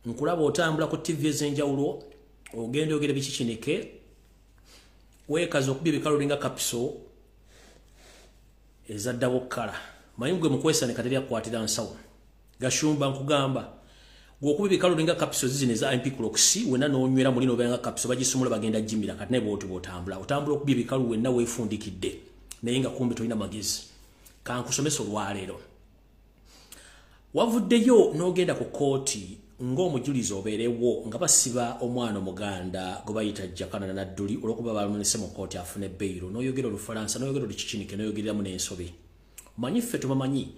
Nkulaba otambula ku TV ez'enjawulo ogenda oyogera bikikinike weekaza okubya ebikalo linga kapiso ezaddawo kkala. Manyi gwe mukwesane kateri akwatira nsawo. Gashumba nkugamba gwokuba ebikalo linga kapiso zizino eza MP Clocks wena n'onywera muli n'obenga kapiso bagisumula bagenda jimira kati ne bw'oti bw'otambula. Otambula okubya ebikalo wenna weefundikidde. Naye nga kumbe tolina magezi. Kankusomesa olwaleero. Wavuddeyo n'ogenda ku kooti ng'omujulizi obeerewo nga basiba omwana omuganda gwe bayita Jakana Nadduli olw'okuba bamunise mu kooti afune beyiro n'oyogera Olufalansa n'oyogera Olukikinike n'oyogereramu n'ensobi. Manyi ffe tubamanyi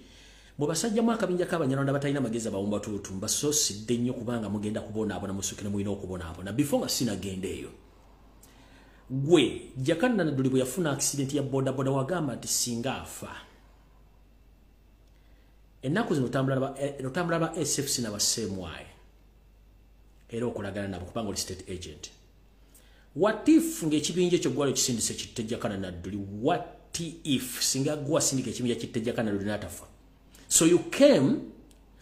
bwe basajjamu akabinja k'Abanyarwanda batalina magezi abawumba tuutu mbasoosidde nnyo kubanga mugenda kubonaabona musukire mulina okubonaabona before nga sinagenda eyo. Gwe Jakana Nadduli bwe yafuna accident ya bodaboda wagamba nti singa afa. Ennaku zino otambula ba SFC n'aba CMY era okulagana nabo kubanga oli state agent. What if ng'ekibinja ekyo gwali kisindise kitte Jakana Nadduli? What if singa gwa sindika ekibinja kitte Jakana Nadduli n'atafa? So you came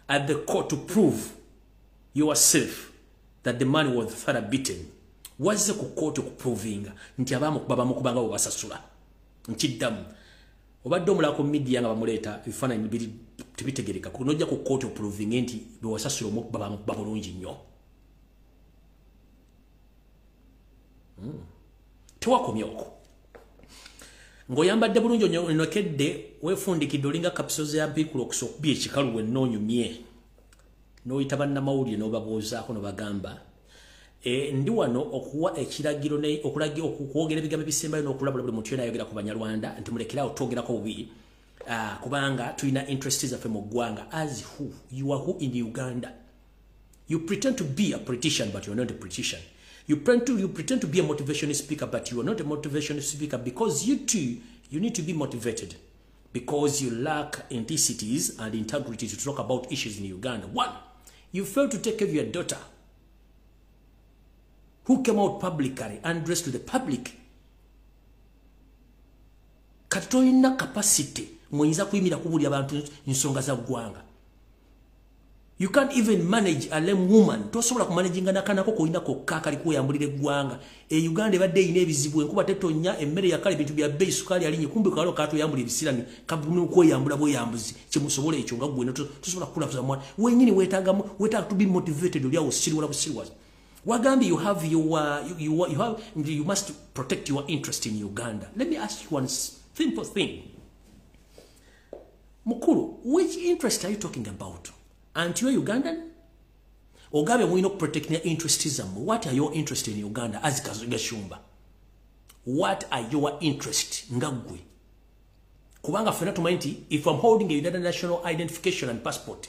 at the court to prove yourself that the man was thoroughly beaten. Wazze ku court okuprovinga nti abamu kubanga bo basasula. Nkiddamu. Obadde omulala ku media nga bamuleeta ebifaananyi biri tibitegereka kunojja ku court okuprovinga nti bewasasula omukuba bulungi nnyo. Tewakomye okwo. Ng'oyambadde bulungi onyokedde weefundikidde olinga kapisozi ya mpikulo okusokubya ekikalu wennoonyumye. N'oyita bannamawulire n'obabuuzaako n'obagamba ndi wano okuwa ekiragiro okwogera ebigambo ebisembayo n'okulabula buli muntu yonna ayogera ku Banyarwanda nti mulekerawo twogerako bubi kubanga tulina interest zaffe mu ggwanga. As who? You are who in Uganda? You pretend to be a politician but you are not a politician. You pretend to be a motivational speaker but you are not a motivational speaker because you too, you need to be motivated. because you lack entities and integrity to talk about issues in Uganda. One, you failed to take care of your daughter, who came out publicly and addressed to the public. Katolina capacity mwenza kuimira kubuli abantu nsonga za gwanga. You can't even manage a lame woman. Tosobola ku managing nakanako koina ko kakali kuyambulire gwanga. Uganda ebadde ine ebizibu enkuba tetonya emmere yakale bintu bya bei sukali alinye kumbe kalo kato yambulire bisirani kabunu ko yambula bo yambuzi kimusobola ekyo nga gwe tosobola kulafuza mwana. Wenyini wetaga to be motivated oli awo siri wala busiri. Wagambi you have you must protect your interest in Uganda. Let me ask you one simple thing. Mukuru, which interest are you talking about? Aren't you a Ugandan? Ogabe we not protect their interests. What are your interests in Uganda as Gashumba? What are your interests? Ngagwe. Kubanga fena tumainti, if I'm holding a United national identification and passport,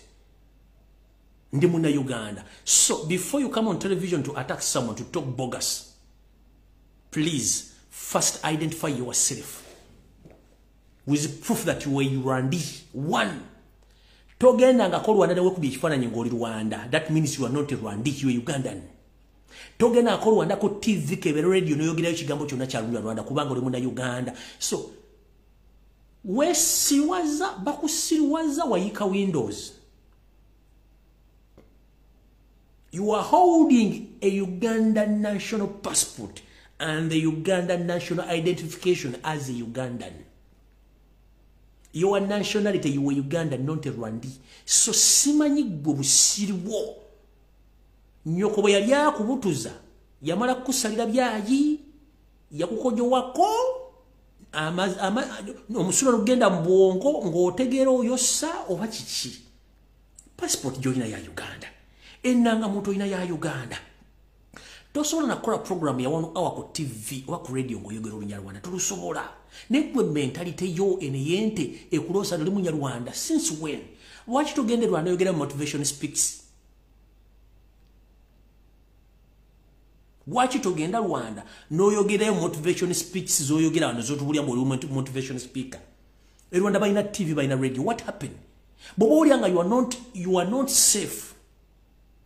ndimuna Uganda. So before you come on television to attack someone, to talk bogus, please first identify yourself with proof that you were Urandi. One. Togenda nga ko Rwanda dewe kubye kifananyi ngoli Rwanda. That means you are not a Rwandi, you are Ugandan. Togenda ko Rwanda ko TV kebe radio no yogira ekigambo kyonna kya Rwanda kubanga oli muna Uganda. So wesiwaza bakusiriwaza wayika Windows. You are holding a Ugandan national passport and the Ugandan national identification as a Ugandan. Your nationality, you were Ugandan, not a Rwandi. So simanyi gubusiriwo. Nyoko bwe yali akubutuza, yamala kusalira byayi, yakukojo wako, omusula lugenda mbwongo ng'otegeera oyosa oba kiki. Passport joina ya Uganda. Enanga muntu ina ya Uganda. Tosobola nakola program ya 1 hour ku TV oba ku radio ng'oyogera Olunyarwanda. Tolusobola. Nekwe mentality yo eneyente ekulosa luli Munyarwanda. Since when? Watch tugende Rwanda yogera motivation speaks. Watch tugenda Rwanda no yogera motivation speaks zo yogera no zo tubulya mu motivation speaker. Rwanda bayina TV bayina radio. What happened? Bobo lyanga you are not safe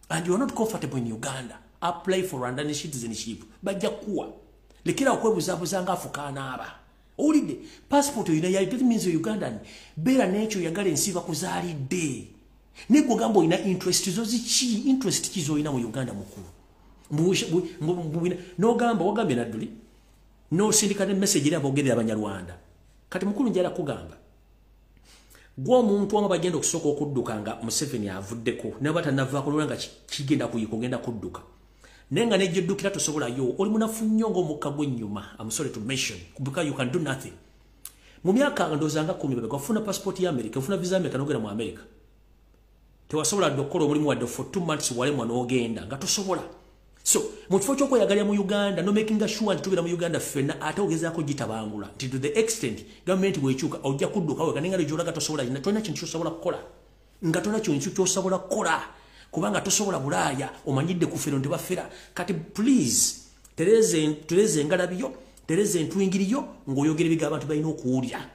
and you are not comfortable in Uganda. Apply for Rwandan citizenship. Bajja kuwa. Lekera okwebuzabuza nga afukana aba. Olide passport you know it means Ugandan. Bera nature yagala ensiba kuzalide. Neko gambo ina interest zozi chi interest kizo ina mu Uganda mukuru. No gamba wagambe naduli. No syndicate message ira bogerera abanyarwanda. Kati mukuru njala kugamba. Gwa omuntu wanga bagenda okusoka okudduka nga Museveni avuddeko ne batanava kulanga kigenda kuyikogenda kudduka. Nenga nejeddukira tosobola yo oli munafu nnyo ng'omukka gwennyuma. I'm sorry to mention because you can do nothing. Mu myaka ndozanga 10 bebe kwafuna passport ya America, ufuna visa America nogera mu America. Tewasobola dokolo mulimu wadde for 2 months wale mwana ogenda nga tosobola. So mu kifo ky'okwo yagalya mu Uganda no making sure ntubira mu Uganda fena ate ogezaako gitabangula to the extent government wechuka ojja kudduka we kanenga lejola gatosobola ina tona kintu kyosobola kukola nga tona kintu kyosobola kukola kubanga tosobola bulaya omanyidde kufero ntibafera kati please tereze ngalabiyo tereze ntwingiriyo ngoyogere biga abantu balina okuwulya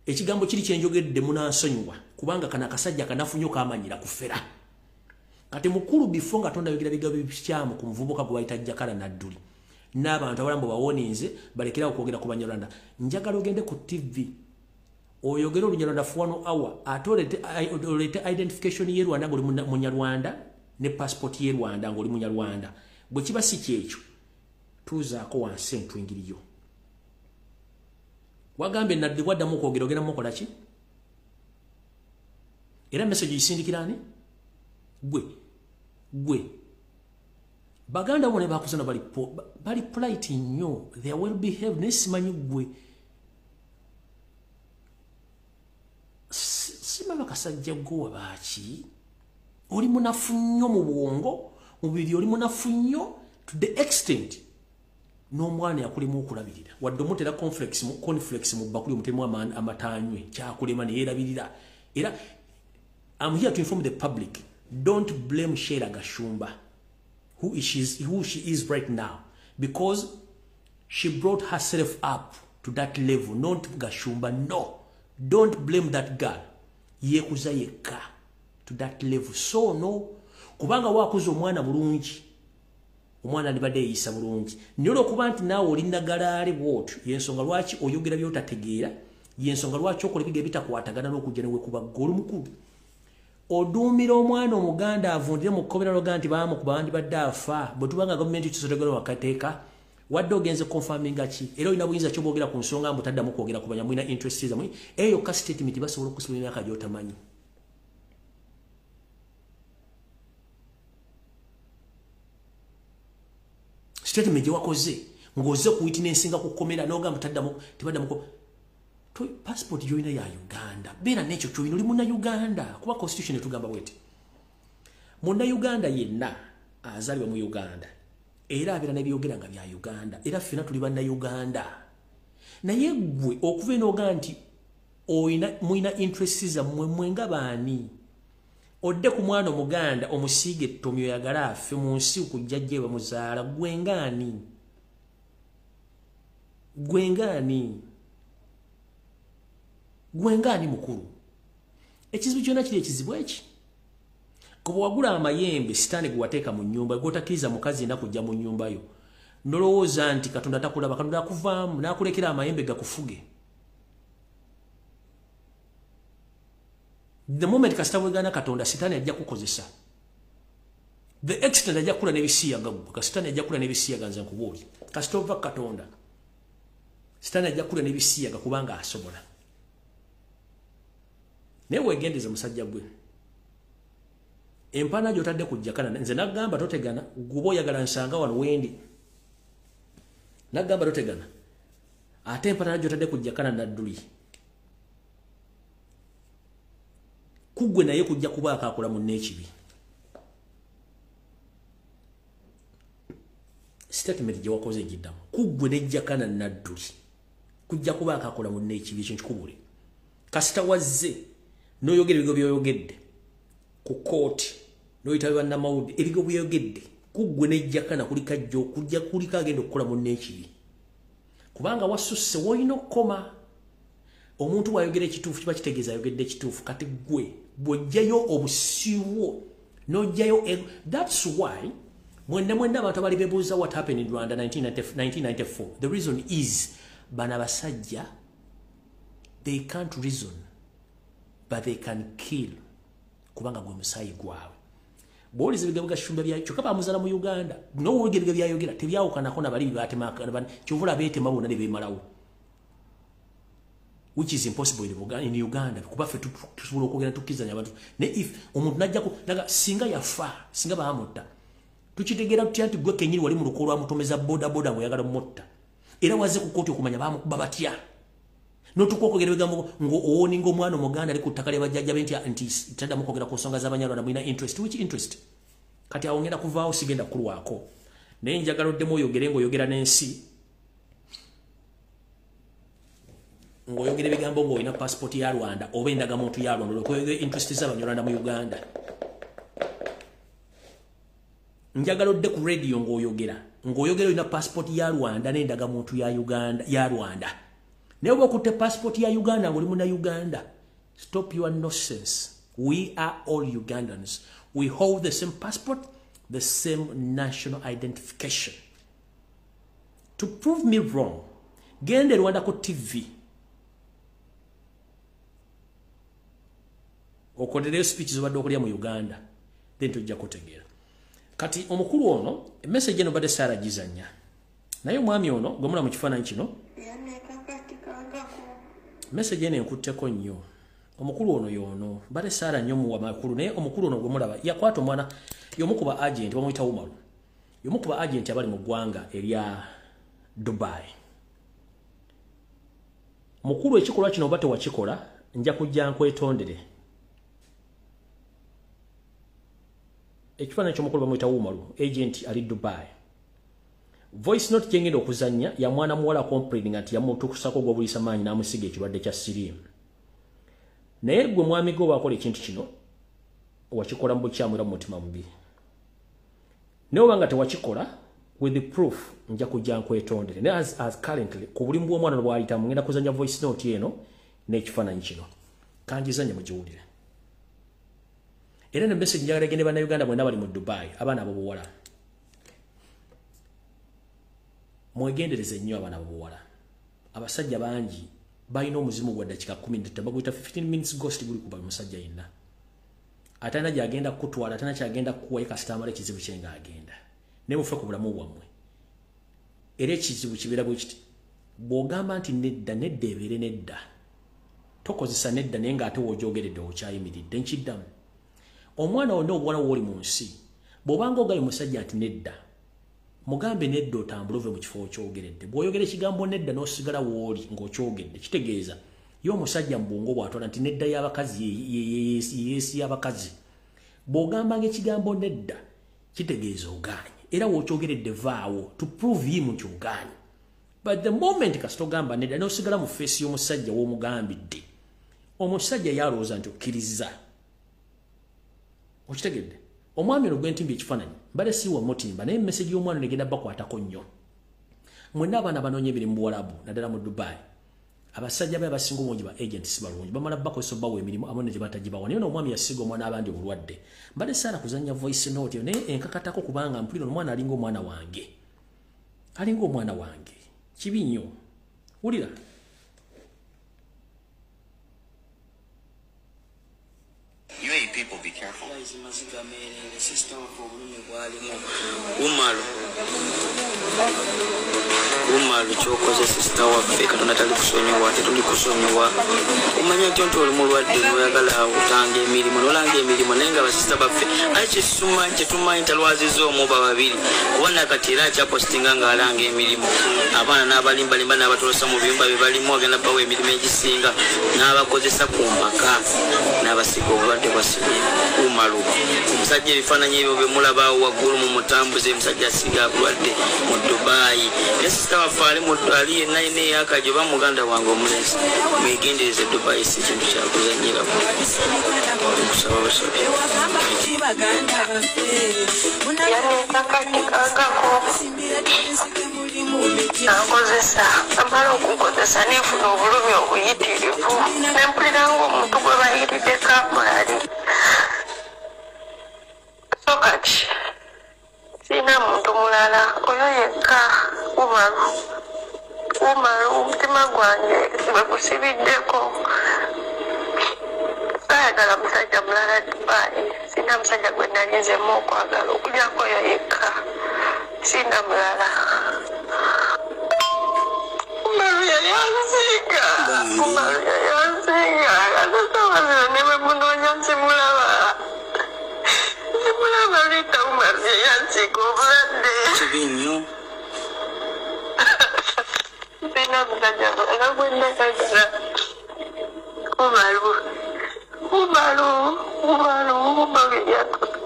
ekigambo kiri kyenjogedde munansonyiwa kubanga kana kasajja kanafunyo kamanyira kufera kati mukuru before nga tonda yogira biga bikyamu ku mvubuka gwe bayita Jakala Nadduli n'abantu abalambo bawoninze balekera okwogera ku Banyarwanda njagala ogende ku TV oyogera Olunyarwanda for 1 hour atolete identification ye Rwanda ngoli Munyarwanda ne passport ye Rwanda ngoli Munyarwanda bwe kiba si kyekyo tuzaako wansi entwingiriyo wagambe Nadduli waddamu okwogera ogenda mukola ki era message yisindikirani gwe baganda bone bakuzana bali polite nnyo they will behave nesimanyi gwe sima bakasajja gwe baki oli munafu nnyo mu bwongo mubiri oli munafu nnyo to the extent n'omwana yakulimu okulabirira wadde omutera conflex mu bakuli omutemu amatanywe kyakulema ne yerabirira era I'm here to inform the public. Don't blame Sheila Gashumba, who she is right now, because she brought herself up to that level, not Gashumba. No, don't blame that girl. Yekuza yeka to that level. So no, kubanga wakuza omwana bulungi. Omwana libadde yisa bulungi. Nyolo kubanti nawo olinda galale bwotyo. Yensonga lwaki oyogera byotategeera. Yensonga lwaki okola ebige bitakwatagana n'okujja newe kuba golu mukulu. Odumira omwana omuganda avundire mu kkomera loganti baamu kubandi badde afa. Bwe tubanga gavumenti tusotegera wakateeka. Wadde ogenze confirminga ki? Era olina buyinza ky'oboogera ku nsonga mbutaddamu kwogera ku banyamulina interest zammwe. Eyo ka statement basobola okusiba emyaka gy'otamanyi. Statement gye wakoze ng'ozze ku witnessinga ku kkomera n'ogamba tebaddamu passport gy'olina ya Uganda. Beera n'ekyo ky'olina oli munna-Uganda. Kuba constitution etugamba bweti. Munna-Uganda yenna azaalibwa mu Uganda. Era abeera n'ebyogera nga bya Uganda. Era ffenna tuli banna-Uganda. Naye ggwe okuva enooga nti muyina interest zammwe mmwe nga baani. Odde ku mwana omuganda omusiige ettomi oyagala affe mu nsi okujja gye bamuzaala gwe ngaani? Gwe ngaani? Gwe ngaani mukulu? Ekizibu kyonna kiri ekizibu eki. Kuba wagula amayembe sitaani gwe wateeka mu nnyumba gw'otakkiriza mukazi yenna kujja mu nnyumba yo. Nolowooza nti Katonda takulaba, Katonda akuvaamu n'akulekera amayembe gakufuge. The moment kasita bwegana Katonda sitaani ajja kukozesa. The extent ajja kula n'ebisiyaga gwe. Kasitaani ajja kula n'ebisiyaga nze nkubuulira. Kasita ova Katonda sitaani ajja kula n'ebisiyaga kubanga asobola. Naye weegendeze musajja gwe. Empana gy'otadde kujjakana nze nagamba totegana guba oyagala nsanga wano wendi. Nagamba totegana. Ate empana gy'otadde kujjakana nadduli. Kugwe naye kujja kuba akakola munne ekibi. Statement gye wakoze giddamu. Kugwe nejjakana nadduli. Kujja kuba akakola munne ekibi ekyo nkikubule. Kasita wazze n'oyogera ebigo by'oyogedde ku kooti n'oyita bannamawulire ebigo by'oyogedde kugwe nejjakana kuli kajjo kujja kuliko agenda okukola munne ekibi. Kubanga wasusse woyina okukoma. Omuntu bw'ayogera ekituufu kiba kitegeeza ayogedde ekituufu. Kati gwe bw'ojjayo obusiiwo n'ojjayo that's why mwenna abantu abali beebuuza what happened in Rwanda 1994. The reason is bano abasajja they can't reason but they can kill. Kubanga gwe musaayi gwabwe. Bw'oliza ebigambo Gashumba byayo kyokka bamuzaala mu Uganda n'owulira ebigambo byayogera tebyawukanako na bali baatemaka kyovula beetema bonna ne beemalawo. Which is impossible in Uganda. Kuba ffe tusobola okwogera tukkizanya abantu. Ne if omuntu najjako naga singa yafa singa baamutta tukitegeera tutya nti gwe kenyini wali mu luko lwamutomeza boda ng'oyagala mutta. Era wazze ku kooti okumanya baamukuba batya. N'otukwogera ebigambo ng'owooninga omwana omuganda ali ku ttaka lya bajjajja be nti taddamu kwogera ku nsonga z'Abanyarwanda mulina interest. Which interest? Kati awo ngenda kuvaawo sigenda kulwako. Naye njagala oddemu oyogere ng'oyogera n'ensi. Ng'oyogera ebigambo ng'olina passport ya Rwanda oba endagamuntu ya Rwanda olw'okwogera interest z'Abanyarwanda mu Uganda. Njagala odde ku radio ng'oyogera olina passport ya Rwanda n'endagamuntu ya Uganda ya Rwanda. Naye oba okutte passport ya Uganda ng'oli munna-Uganda. Stop your nonsense. We are all Ugandans. We hold the same passport, the same national identification. To prove me wrong, genda Rwanda ku TV. Okolereyo speeches obadde okulya mu Uganda. Then tujja kutegeera. Kati omukulu ono, message eno badde Sara gizanya. Naye omwami ono gwe mula mu kifaananyi kino. Message eno enkutteko nnyo. Omukulu ono y'ono. Badde Sara nnyo muwa makulu naye omukulu ono gwe mulaba yakwata omwana y'omu ku ba agent bamuyita Umaru. Y'omu ku ba agent abali mu ggwanga erya Dubai. Mukulu ekikolwa kino oba tewakikola nja kujja nkwetondere. Ekifaananyi ky'omukulu bamuyita Umaru, agent ali Dubai. Voice note gyengenda okuzanya ya mwana muwala complaining nti yamutukusako gw'obulisa maanyi n'amusiga ekirwadde kya siriimu. Naye gwe mwami gwe wakola ekintu kino wakikola mu bukyamu era mu mutima mubi. Naye obanga tewakikola with the proof nja kujja nkwetondere as currently ku buli mbu omwana bw'ayita ngenda kuzanya voice note eno n'ekifaananyi kino kanjizanye mugiwulire era ne message njagala egende bannayuganda bonna bali mu Dubai abaana abobuwala mwegendereze nnyo abaana abobuwala abasajja bangi balina omuzimu gwa dakika 10 baguyita 15 minutes ghost guli kuba musajja yenna atana gyagenda kutwala atana kyagenda kuwa ekasitamala ekizibu kyenga agenda ne mufe ku bulamu bwammwe era ekizibu kibeera bwe kiti bw'ogamba nti nedda ebeere nedda tokozesa nedda naye ng'ate w'ogyogeredde okyayimiridde nkiddamu omwana wonna obuwala w'oli mu nsi bw'obanga ogaye musajja nti nedda mugambe nedda otambule ove mu kifo okyogeredde bw'oyogera ekigambo nedda n'osigala w'oli ng'okyogedde kitegeeza ye omusajja mu bwongo bw'atwala nti nedda y'abakazi yeesi y'abakazi bw'ogambanga ekigambo nedda kitegeeza ogaanye era w'okyogeredde vaawo to prove him nti ogaanye but the moment kasita ogamba nedda n'osigala mu feesi y'omusajja w'omugambidde omusajja yalowooza nti okkiriza okitegedde omwami ono gwentimba ekifaananyi mbale siiwa mutimba naye message y'omwana negenda bakwatako nnyo mwenna abaana banoonye emirimu mu Buwarabu naddala mu Dubai abasajja be abasinga obungi ba agenti si balungi bamala bakozesa obbawa emirimu amu ne gye batagibawa naye n'omwami yasiga omwana abandi obulwadde mbale saala kuzanya voice note naye enkakatako kubanga mpulira omwana alinga omwana wange kibi nnyo wulira UAE people, be careful. Umalu chokoze sister waffe katonda tali kusonyiwa tetuli kusonyiwa omanya nti oli mulwadde noyagala utange emirimu nolanga emirimu naye nga basista baffe akisuma kyetumanyi talwaziza omuba babiri kubona kati era akyapostinga ng'alanga emirimu abaana n'abalimbalimba n'abatolosa mu biyumba bye balimu agenda bawa emirimu egisinga n'abakozesa ku maka n'abasiga obulwadde bwasibye umalu omusajja ebifaananyi ebyo bemulabaawo waggulu mu mutambuze omusajja asiga bulwadde mu Dubai nesista waffe ali yenna yina eyakajo ba muganda wange omulenzi mwegendereze Dubai si kintu kyakuzanyiramu okusaba busabi nakozesa amala okukozesa nefuna obulumi obuyitirivu nempuliranga omuntu gwe bayiridde kamulali so kati sina muntu mulala oyo yekka umalu omutima gwange gwe gusibiddeko sayagala musajja mulala Dubai sina musajja gwe nalinzemu okwagala okulyako oyo yekka sina mulala umalu yayanziga atasawazira neme munoonya nsimulaba lita umalu yayanziga obulwadde kibi nnyo sina musajja era gwe ndagagala umalu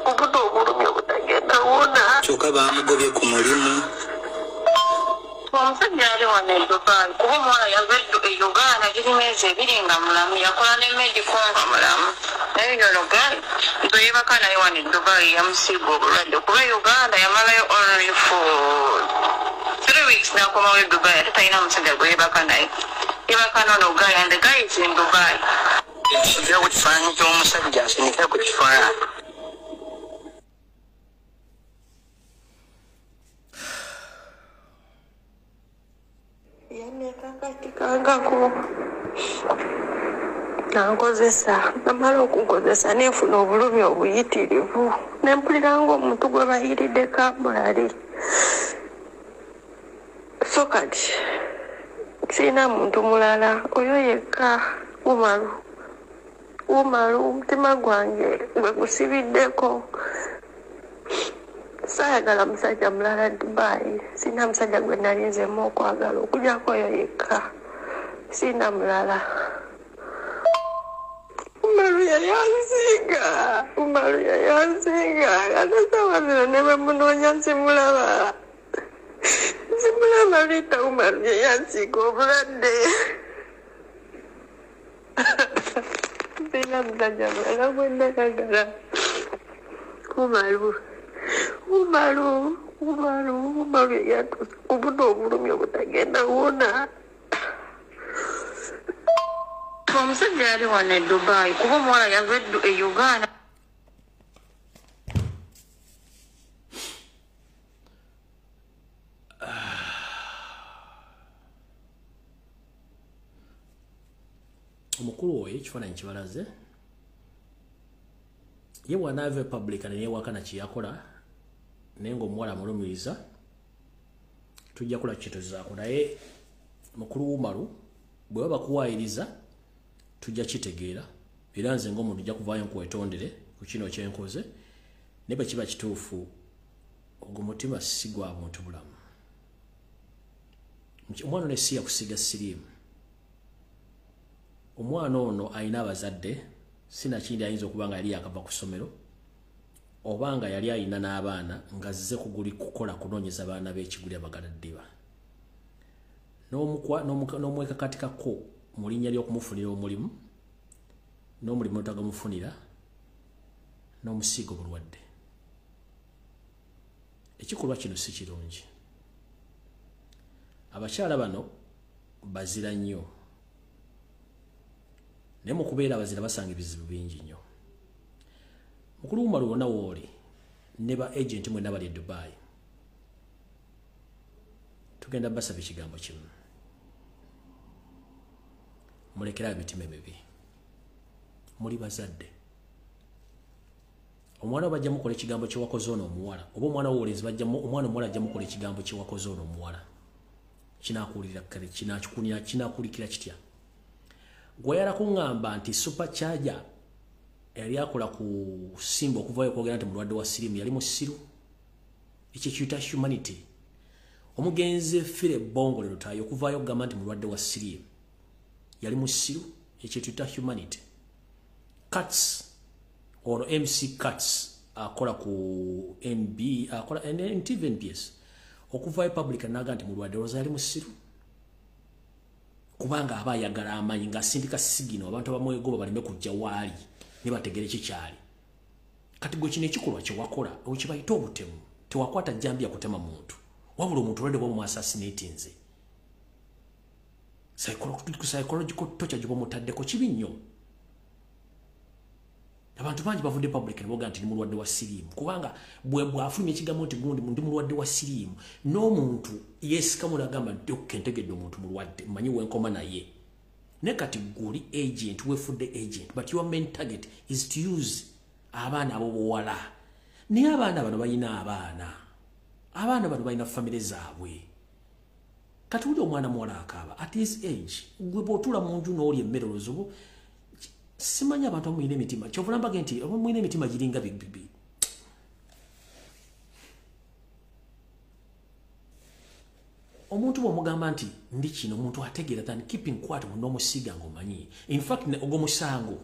obuto obulumi obutagenda wona kyokka bamugobye ku mulimu omusajja yali wano e Dubai kuba omwana yava e Uganda giri myezi 2 nga mulamu yakola ne medical nga mulamu naye yono gali gwe yebaka naye wano e Dubai yamusiiga obulwadde kuba Uganda yamalayo only for 3 weeks n'akomawo e Dubai ate talina omusajja gwe yebaka naye yebaka nono gali and the guy is in Dubai ekisukira ku kifaananyi ky'omusajja asinikira ku kifaananyi kangako nankozesa namala okukozesa nefuna obulumi obuyitirivu nempuliranga omuntu gwe bayiridde kamulali so kati sina muntu mulala oyo yekka umalu omutima gwange gwe gusibiddeko sayagala musajja mulala Dubai sina musajja gwe nalinzemu okwagala okulyako oyo yekka sina mulala umalu yayanziga atasawazira neme munoonya nsimulaba lita umalu yayanziga obulwadde sina musajja mulala gwe ndagagala umalu Umaru yatusa kubuno obulumi obutagenda wona. Omusajja yali wano e Dubai kuba omuwala yava e Uganda. Omukulu oyo ekifaananyi kibalaze ye bw'anaava public neyeewakana kye yakola naye ng'omuwala amulumiriza tujja kola kituzaako naye mukulu Umaru bwe baba kuwaayiriza tujja kitegeera era nze ng'omuntu nja kuvaayo nkwetondere ku kino kyenkoze naye bwe kiba kituufu ogwo mutima si gwa muntu bulamu. Omwana ono si yakusiga siriimu. Omwana ono alina abazadde sinakindi ayinza okuba nga yali yakava ku ssomero oba nga yali alina n'abaana ng'azze kukola kunoonyeza abaana b'ekiguli abagaladdiba n'omwekakatikako mu linnya ly'okumufunira omulimu n'omulimu otagamufunira n'omusiiga obulwadde. Ekikolwa kino si kirungi. Abakyala bano bazira nnyo naye mu kubeera abazira basanga ebizibu bingi nnyo. Mukulu Umaru wonna wooli ne ba agenti mwenna bali e Dubai tugenda basaba ekigambo kimu, mulekera emitima emibi. Muli bazadde, omwana bajja mukola ekigambo kyewakoze ono omuwala oba omwana wowolenzi omwana omuwala ajja mukola ekigambo kyewakoze ono omuwala kinaakuwulira kale kinaakulikira kitya. Gwayala kuŋŋamba nti supercharger yali akola ku simba okuvayo kwogera nti mulwadde wa siriimu yali musiru. Ekyo kiyita humanity. Omugenzi Fire Bongo lero tayo okuvaayo okugamba nti mulwadde wa siriimu yali musiru. Ekyo kiyita humanity. Cuts ono MC Cuts akola ku NB akola NTV NBS okuvaayo public naga nti mulwadde wa yali musiru. Kubanga aba ayagala amanyi ng'asindika sigino abantu abamwegoba baleme kujja waali ne bategere kikyali. Kati gwe kino ekikolwa kye wakola okibayita obutemu tewakwata jjambi ya kutema muntu wabula omuntu olwadde bw'omu assassinatinze. Psychological torture gye mutaddeko kibi nnyo. Abantu bangi bavudde public ne boga nti ni mulwadde wa siriimu kubanga bw'afulumya ekigambo nti gundi ndi mulwadde wa siriimu n'omuntu yeesika mulagamba nti okentegedde omuntu mulwadde mmanyi wenkoma naye ne kati guli agent wefudde agent but your main target is to use abaana abo bowala. Naye abaana bano balina abaana bano balina famire zaabwe. Kati uli omwana muwala akaaba at his age gwe bw'otuula mu nju n'olya emmere oluzubu simanya abantu amuyina emitima kyovulambage nti amuyina emitima giringa bibibi. Omuntu bw'omugamba nti ndi kino omuntu ategeera than keeping quiet n'omusiiga ng'omanyi. In fact ogwo musango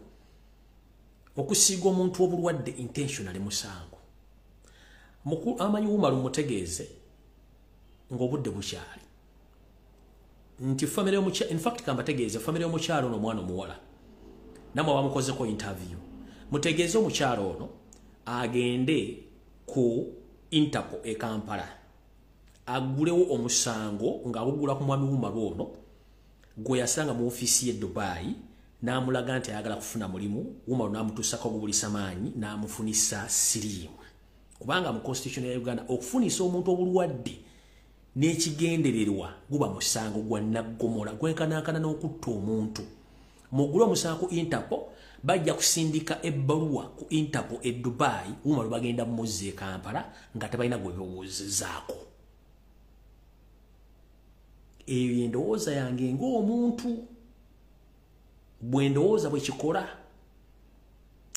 okusiiga omuntu obulwadde intentionally musango. Amanyi Umaru mutegeeze ng'obudde bukyali nti famire y'omukyalo in fact kambategeeze famire y'omukyalo ono omwana omuwala namwe bamukozeko interview mutegeeze omukyalo ono agende ku Interpol e Kampala agulewo omusango ng'agugula ku mwami Umaru ono gwe yasanga mu ofiisi ye Dubai n'amulaga nti ayagala kufuna mulimu. Umaru n'amutuusako obubulisa maanyi n'amufunisa siriimu kubanga mu constitution ya Uganda okufunisa omuntu obulwadde n'ekigendererwa guba musango gwa naggomola gwenkanankana n'okutta omuntu. Mugula omusango ku Interpol bajja kusindika ebbaluwa ku Interpol e Dubai Umaru bagenda muzze e Kampala nga tebalina gwe bewozezaako. Eyo yendowooza yange ng'omuntu bwe ndowooza bwe kikola.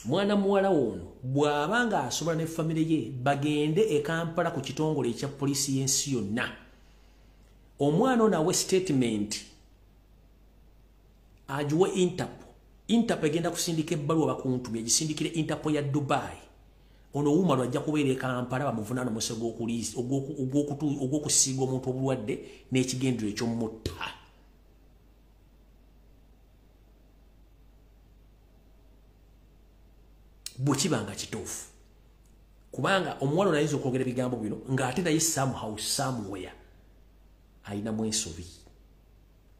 Mwana muwala ono bw'aba nga asobola ne famire ye bagende e Kampala ku kitongole ekya poliisi y'ensi yonna. Omwana ono awe statement ajuwe Interpol. Interpol egenda kusindika ebbaluwa bakuntumye egisindikire Interpol ya Dubai. Ono Umaru ajja kubeera e Kampala bamuvunaana omusego ogw'okusiiga omuntu obulwadde n'ekigendero eky'omutta. Bwe kibanga kituufu kubanga omuwala nayizo okwogera ebigambo bino ng'ate naye somehow somewhere ayina mu ensobi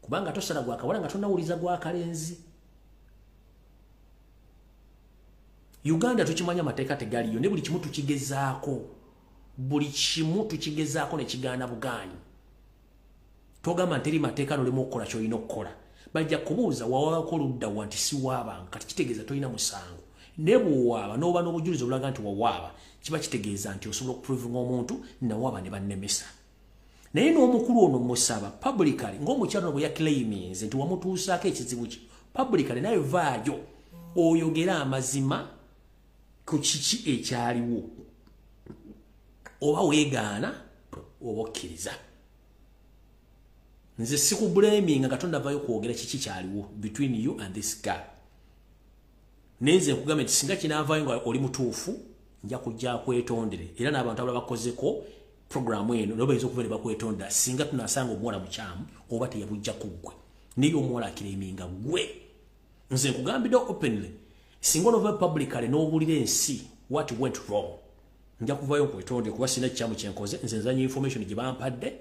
kubanga tosala gwa kawala nga tonawuliza gwa kalenzi. Uganda tukimanya amateeka tegaliyo ne buli kimu tukigezaako. Buli kimu tukigezaako ne kigaana bugaanyi. Togamba nteri mateeka nolemu okukola ky'olina okukola. Bajja kubuuza wawaako ludda wa nti si waaba kati kitegeeza tolina musango. Ne bw'owaaba n'oba n'obujulizi obulaga nti wawaaba kiba kitegeeza nti osobola okuprovinga omuntu nawaaba ne bannemesa. Naye n'omukulu ono musaba publicly ng'omukyalo bwe yaclaimings nti wamutuusaako ekizibu kye publicly naye vaayo oyogera amazima ku kiki ekyaliwo oba weegaana oba okkiriza. Nze sikublaming nga tonnavayo kwogera kiki kyaliwo between you and this guy. Nenze nkugamba nti singa kinaavaayo nga oli mutuufu nja kujja kwetondere era n'abantu abala bakozeko programu eno noba izo kuvere bakwetondera singa tunasanga omuwala mukyamu oba teyabujja kuggwe niyo omuwala akiraiminga gwe. Nze nkugambidde openly singa onova publicly n'obulira ensi what went wrong nja kuvaayo kwetondere kuba sina kikyamu kyenkoze nze nzanya information gye bampadde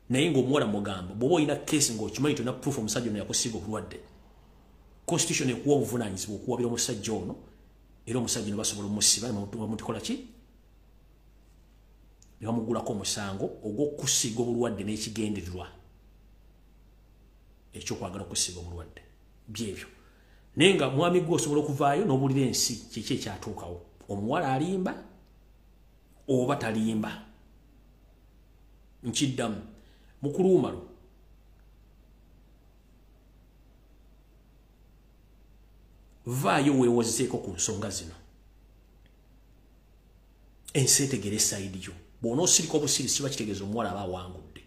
naye ng'omuwala mugamba bw'oba olina case ng'okimanyi tolina proof omusajja ono yakusiiga obulwadde constitution ekuwa obuvunaanyizibwa okuwabira omusajja ono era omusajja ono basobola omusiba bamutukola ki ne bamugulako omusango ogw'okusiiga obulwadde n'ekigendererwa ekyokwagala okusiiga obulwadde byebyo. Naye nga mwami gwe osobola okuvaayo n'obulira ensi kiki ekyatuukawo omuwala alimba oba talimba. Nkiddamu mukuluumalo vaayo weewozeeko ku nsonga zino ensi etegera esayidi yo bw'onoosirika obusirisi kiba kitegeeza omuwala aba awangudde.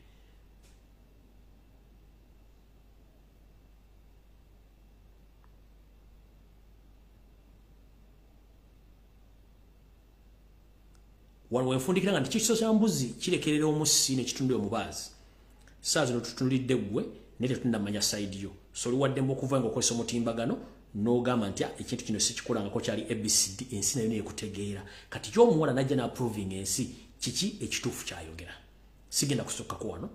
Wano wenfundikira nga nti kikiso kya mbuzi kirekerera omussi n'ekitundu omubaazi saa zino tutunulidde ggwe naye tetunnamanya sayidi yo so oli waddemba okuva nga okozesa omutimbagano n'ogamba nti ekintu kino sikikolangako kyali ABCD ensi nayo neekutegeera kati gy'omuwala najja n'approving ensi kiki ekituufu kyayogera. Sigenda kusokkako wano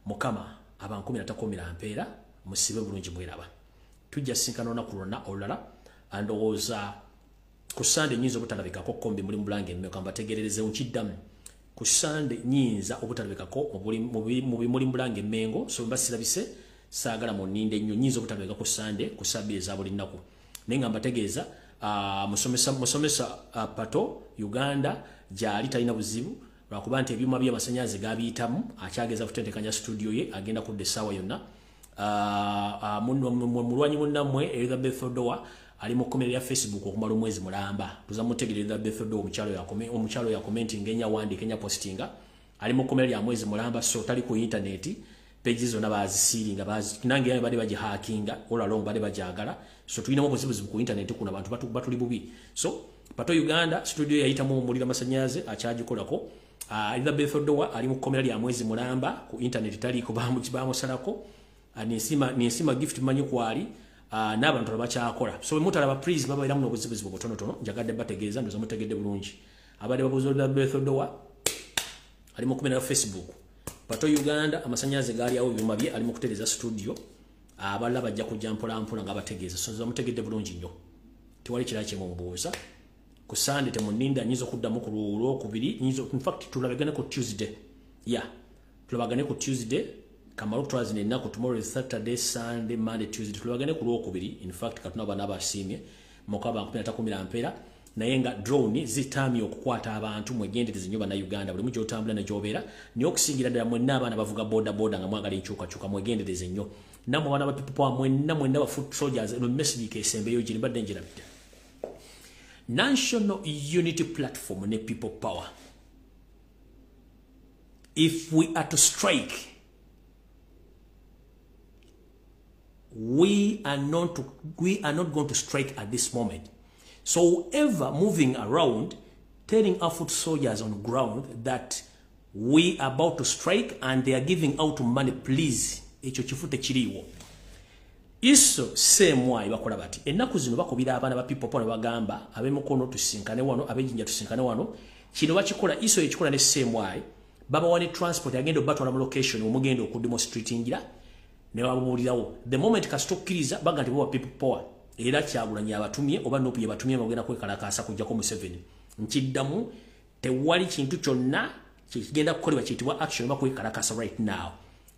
mukama aba 13 mpeera musibe bulungi mweraba. Tujja sinkana olunaku lwonna olulala andowooza ku Sande nyinza obutalabikako kombi mulimu bulange mmeka mbategererezewo nkiddamu ku Sande nyinza obutalabikako mu mulimu bulange mmengo so mbasirabise saagala mu nninde nnyo nyinza obutalabika ku Sande ku sabbi eza buli nnaku naye nga mbategeeza musomesa pato Uganda gyali talina buzibu lwakuba nti ebyuma by'amasannyalaze gabiyitamu akyageza kutentekanya studio ye agenda kudda essaawa yonna. Mulwanyi munnammwe Elizabeth Odowa ali mu komere ya Facebook okumala omwezi mulamba tuza mutegereza Bethodo omukyalo ya commenting enya wandika enya postinga ali mu komere ya mwezi mulamba so tali ku internet pages zonna bazisiringa nange yabe bali bagihackinga all along bali bajagala so tulina obuzibu ku internet kuna bantu batuli bubi so pato Uganda studio yayita mu mulira masanyaze achajikolako Elizabeth Odowa ali mu komere ya mwezi mulamba ku internet tali ko bamu salako nisima gift manyi kwali n'abantu abakyakola so mutalaba please baba era muno obuzibu butonotono njagadde bategeeza ndoza mutegedde bulungi abadde babuzola Bethodowa ali mu kumena Facebook pato Uganda amasanyaze gali awo byuma bye ali mu kutereza studio aballa bajja kujja mpola nga bategeeza so ndoza mutegedde bulungi nnyo tiwali kirache mu mbuuza ku Sunday temuninda nyizo kuddamu ku Lwolo kubiri nyizo in fact tulabagane ku Tuesday tulabagane ku Tuesday Kamaru twazine nako tomorrow is Saturday, Sunday, Monday, Tuesday. Tulwagane ku Lwokubiri. In fact katuna bana abasimye mukaba 13 ampera naye nga drone zitami okukwata abantu mwegendereze nnyo bana Uganda buli mujjo otambula na jobera ni okusingira ddala mwenna abana bavuga boda nga mwagala enkyuka mwegendereze nnyo namwe bana bapipo mwenna ba foot soldiers no message kesembeyo giri badde njira bidda National Unity Platform ne People Power. If we are to strike, we are not going to strike at this moment. So whoever moving around telling our foot soldiers on the ground that we are about to strike and they are giving out money, please echo chifute chiriwo iso semwa bakola bati ennaku zino bakubira abana ba people pone bagamba abemukono tusinkane wano abejinja tusinkane wano kino bakikola iso ekikola ne CMY baba wani transport agenda batwala mu location omugenda okudemonstratingira ne babulirawo the moment kasitokiriza baga nti bo people power era kyagulanya abatumye oba nopu yabatumye bagenda kwekalakasa kujja ko mu 7 nkiddamu tewali kintu kyonna kigenda kukolebwa kitibwa action oba kwekalakasa right now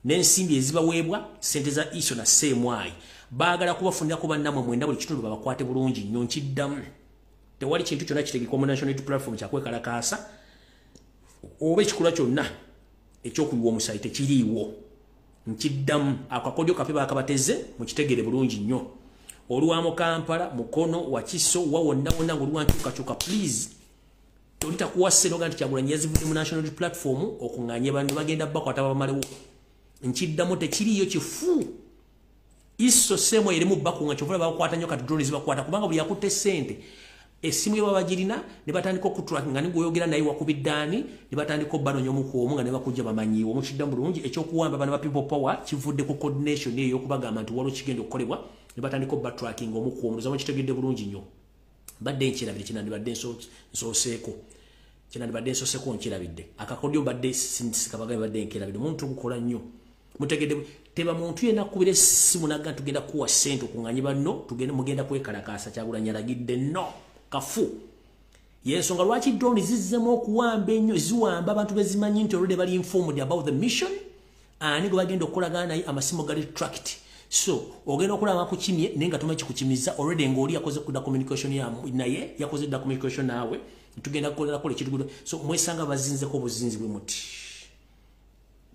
n'ensimbi ezibaweebwa sente za iso na CMY baagala kubafunira ku bannamwe mwenda buli kitundu babakwate bulungi nnyo nkiddamu tewali kintu kyonna kitegekwa mu national unity platform kyakwekalakasa oba ekikula kyonna ekyokuyiwa omusayite kiriiwo nkiddamu akakodyo kape bakabateze mukitegere bulungi nnyo olwamu Kampala Mukono Wakiso wa wonna wonna ng'olwankyukakyuka please tolitakuwasa eroga nti Kyagulanyi yazivudde mu national unity platform okunganye bantu bagenda bakwata babamalewo nkiddamu tekiriyo kifu iso semo erimu bakunga kyovula bakwata nnyo kati drone zibakwata kubanga buli yakutte sente esimu ye babagirina ne batandika okutrack nga nigoyogera naye wakubiddani ne batandika obanonyo mukuomu nga ne bakujja bamanyiwo mukiddamu bulungi ekyokuwamba bana ba people power kivudde ku coordination eyo okubagamba nti waliwo kigenda okukolebwa ne batandika batracking omukuomu nzamo kitegedde bulungi nnyo badde nkirabire kinandibadde nsoseeko nkirabidde akakodyo badde sinsikabagaye badde nkirabire omuntu gukola nnyo mutegedde teba muntu yena kubire simu naga tugenda kuwa sente okunganye banno tugende mugenda kwekalakasa Kyagulanyi alagidde no kafu yensonga lwaki drone zizzemu okuwamba ennyo ziwamba abantu bezimanyi nti already bali informed about the mission ani gwe bagenda okukolagana naye amasimu gali tracked so ogenda okulaba kukimye nenga tumakikukimiza already ngoli yakoze ku communication ya naye yakoze da communication nawe tugenda kukolera kole kitugudo so mwesanga bazinzeko obuzinzi bwe muti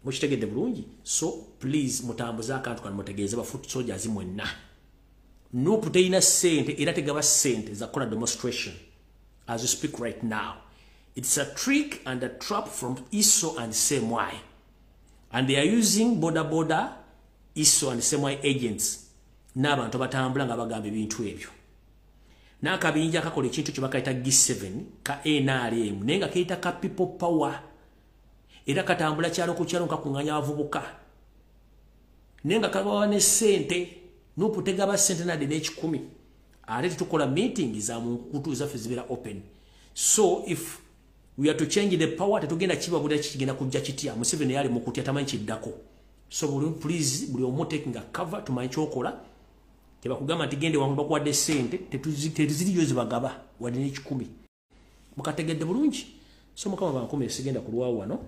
mukitegedde bulungi so please mutambuza akantu kan mutegeeze ba foot soldiers mwenna nupu teina sente era tegaba sente za kola demonstration as we speak right now. It's a trick and a trap from ISO and CMY, and they are using border ISO and CMY agents n'abantu batambula nga bagamba ebintu ebyo n'akabinja kakola ekintu kye bakayita G7 ka NRM nenga kayita ka people power era katambula kyalo ku kyalo kakunganya abavubuka nenga kabawa ne sente n'oputega ba sente na de n'ekikumi ate tukola meeting za mu kutu zaffe zibera open. So if we are to change the power tetugenda kiba budi kigenda kujja kitya Museveni yali mu kutya tamanyi kiddako. So please buli omu taking a cover tumanyi kyokola tebakugamba nti gende wangu bakwadde sente tetuziriyo zibagaba wadde n'ekikumi mukategedde bulungi. So mukama bankome sigenda kulwawo wano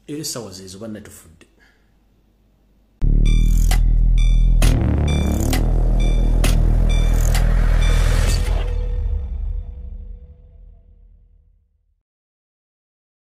era sawa zezo banna tufudde.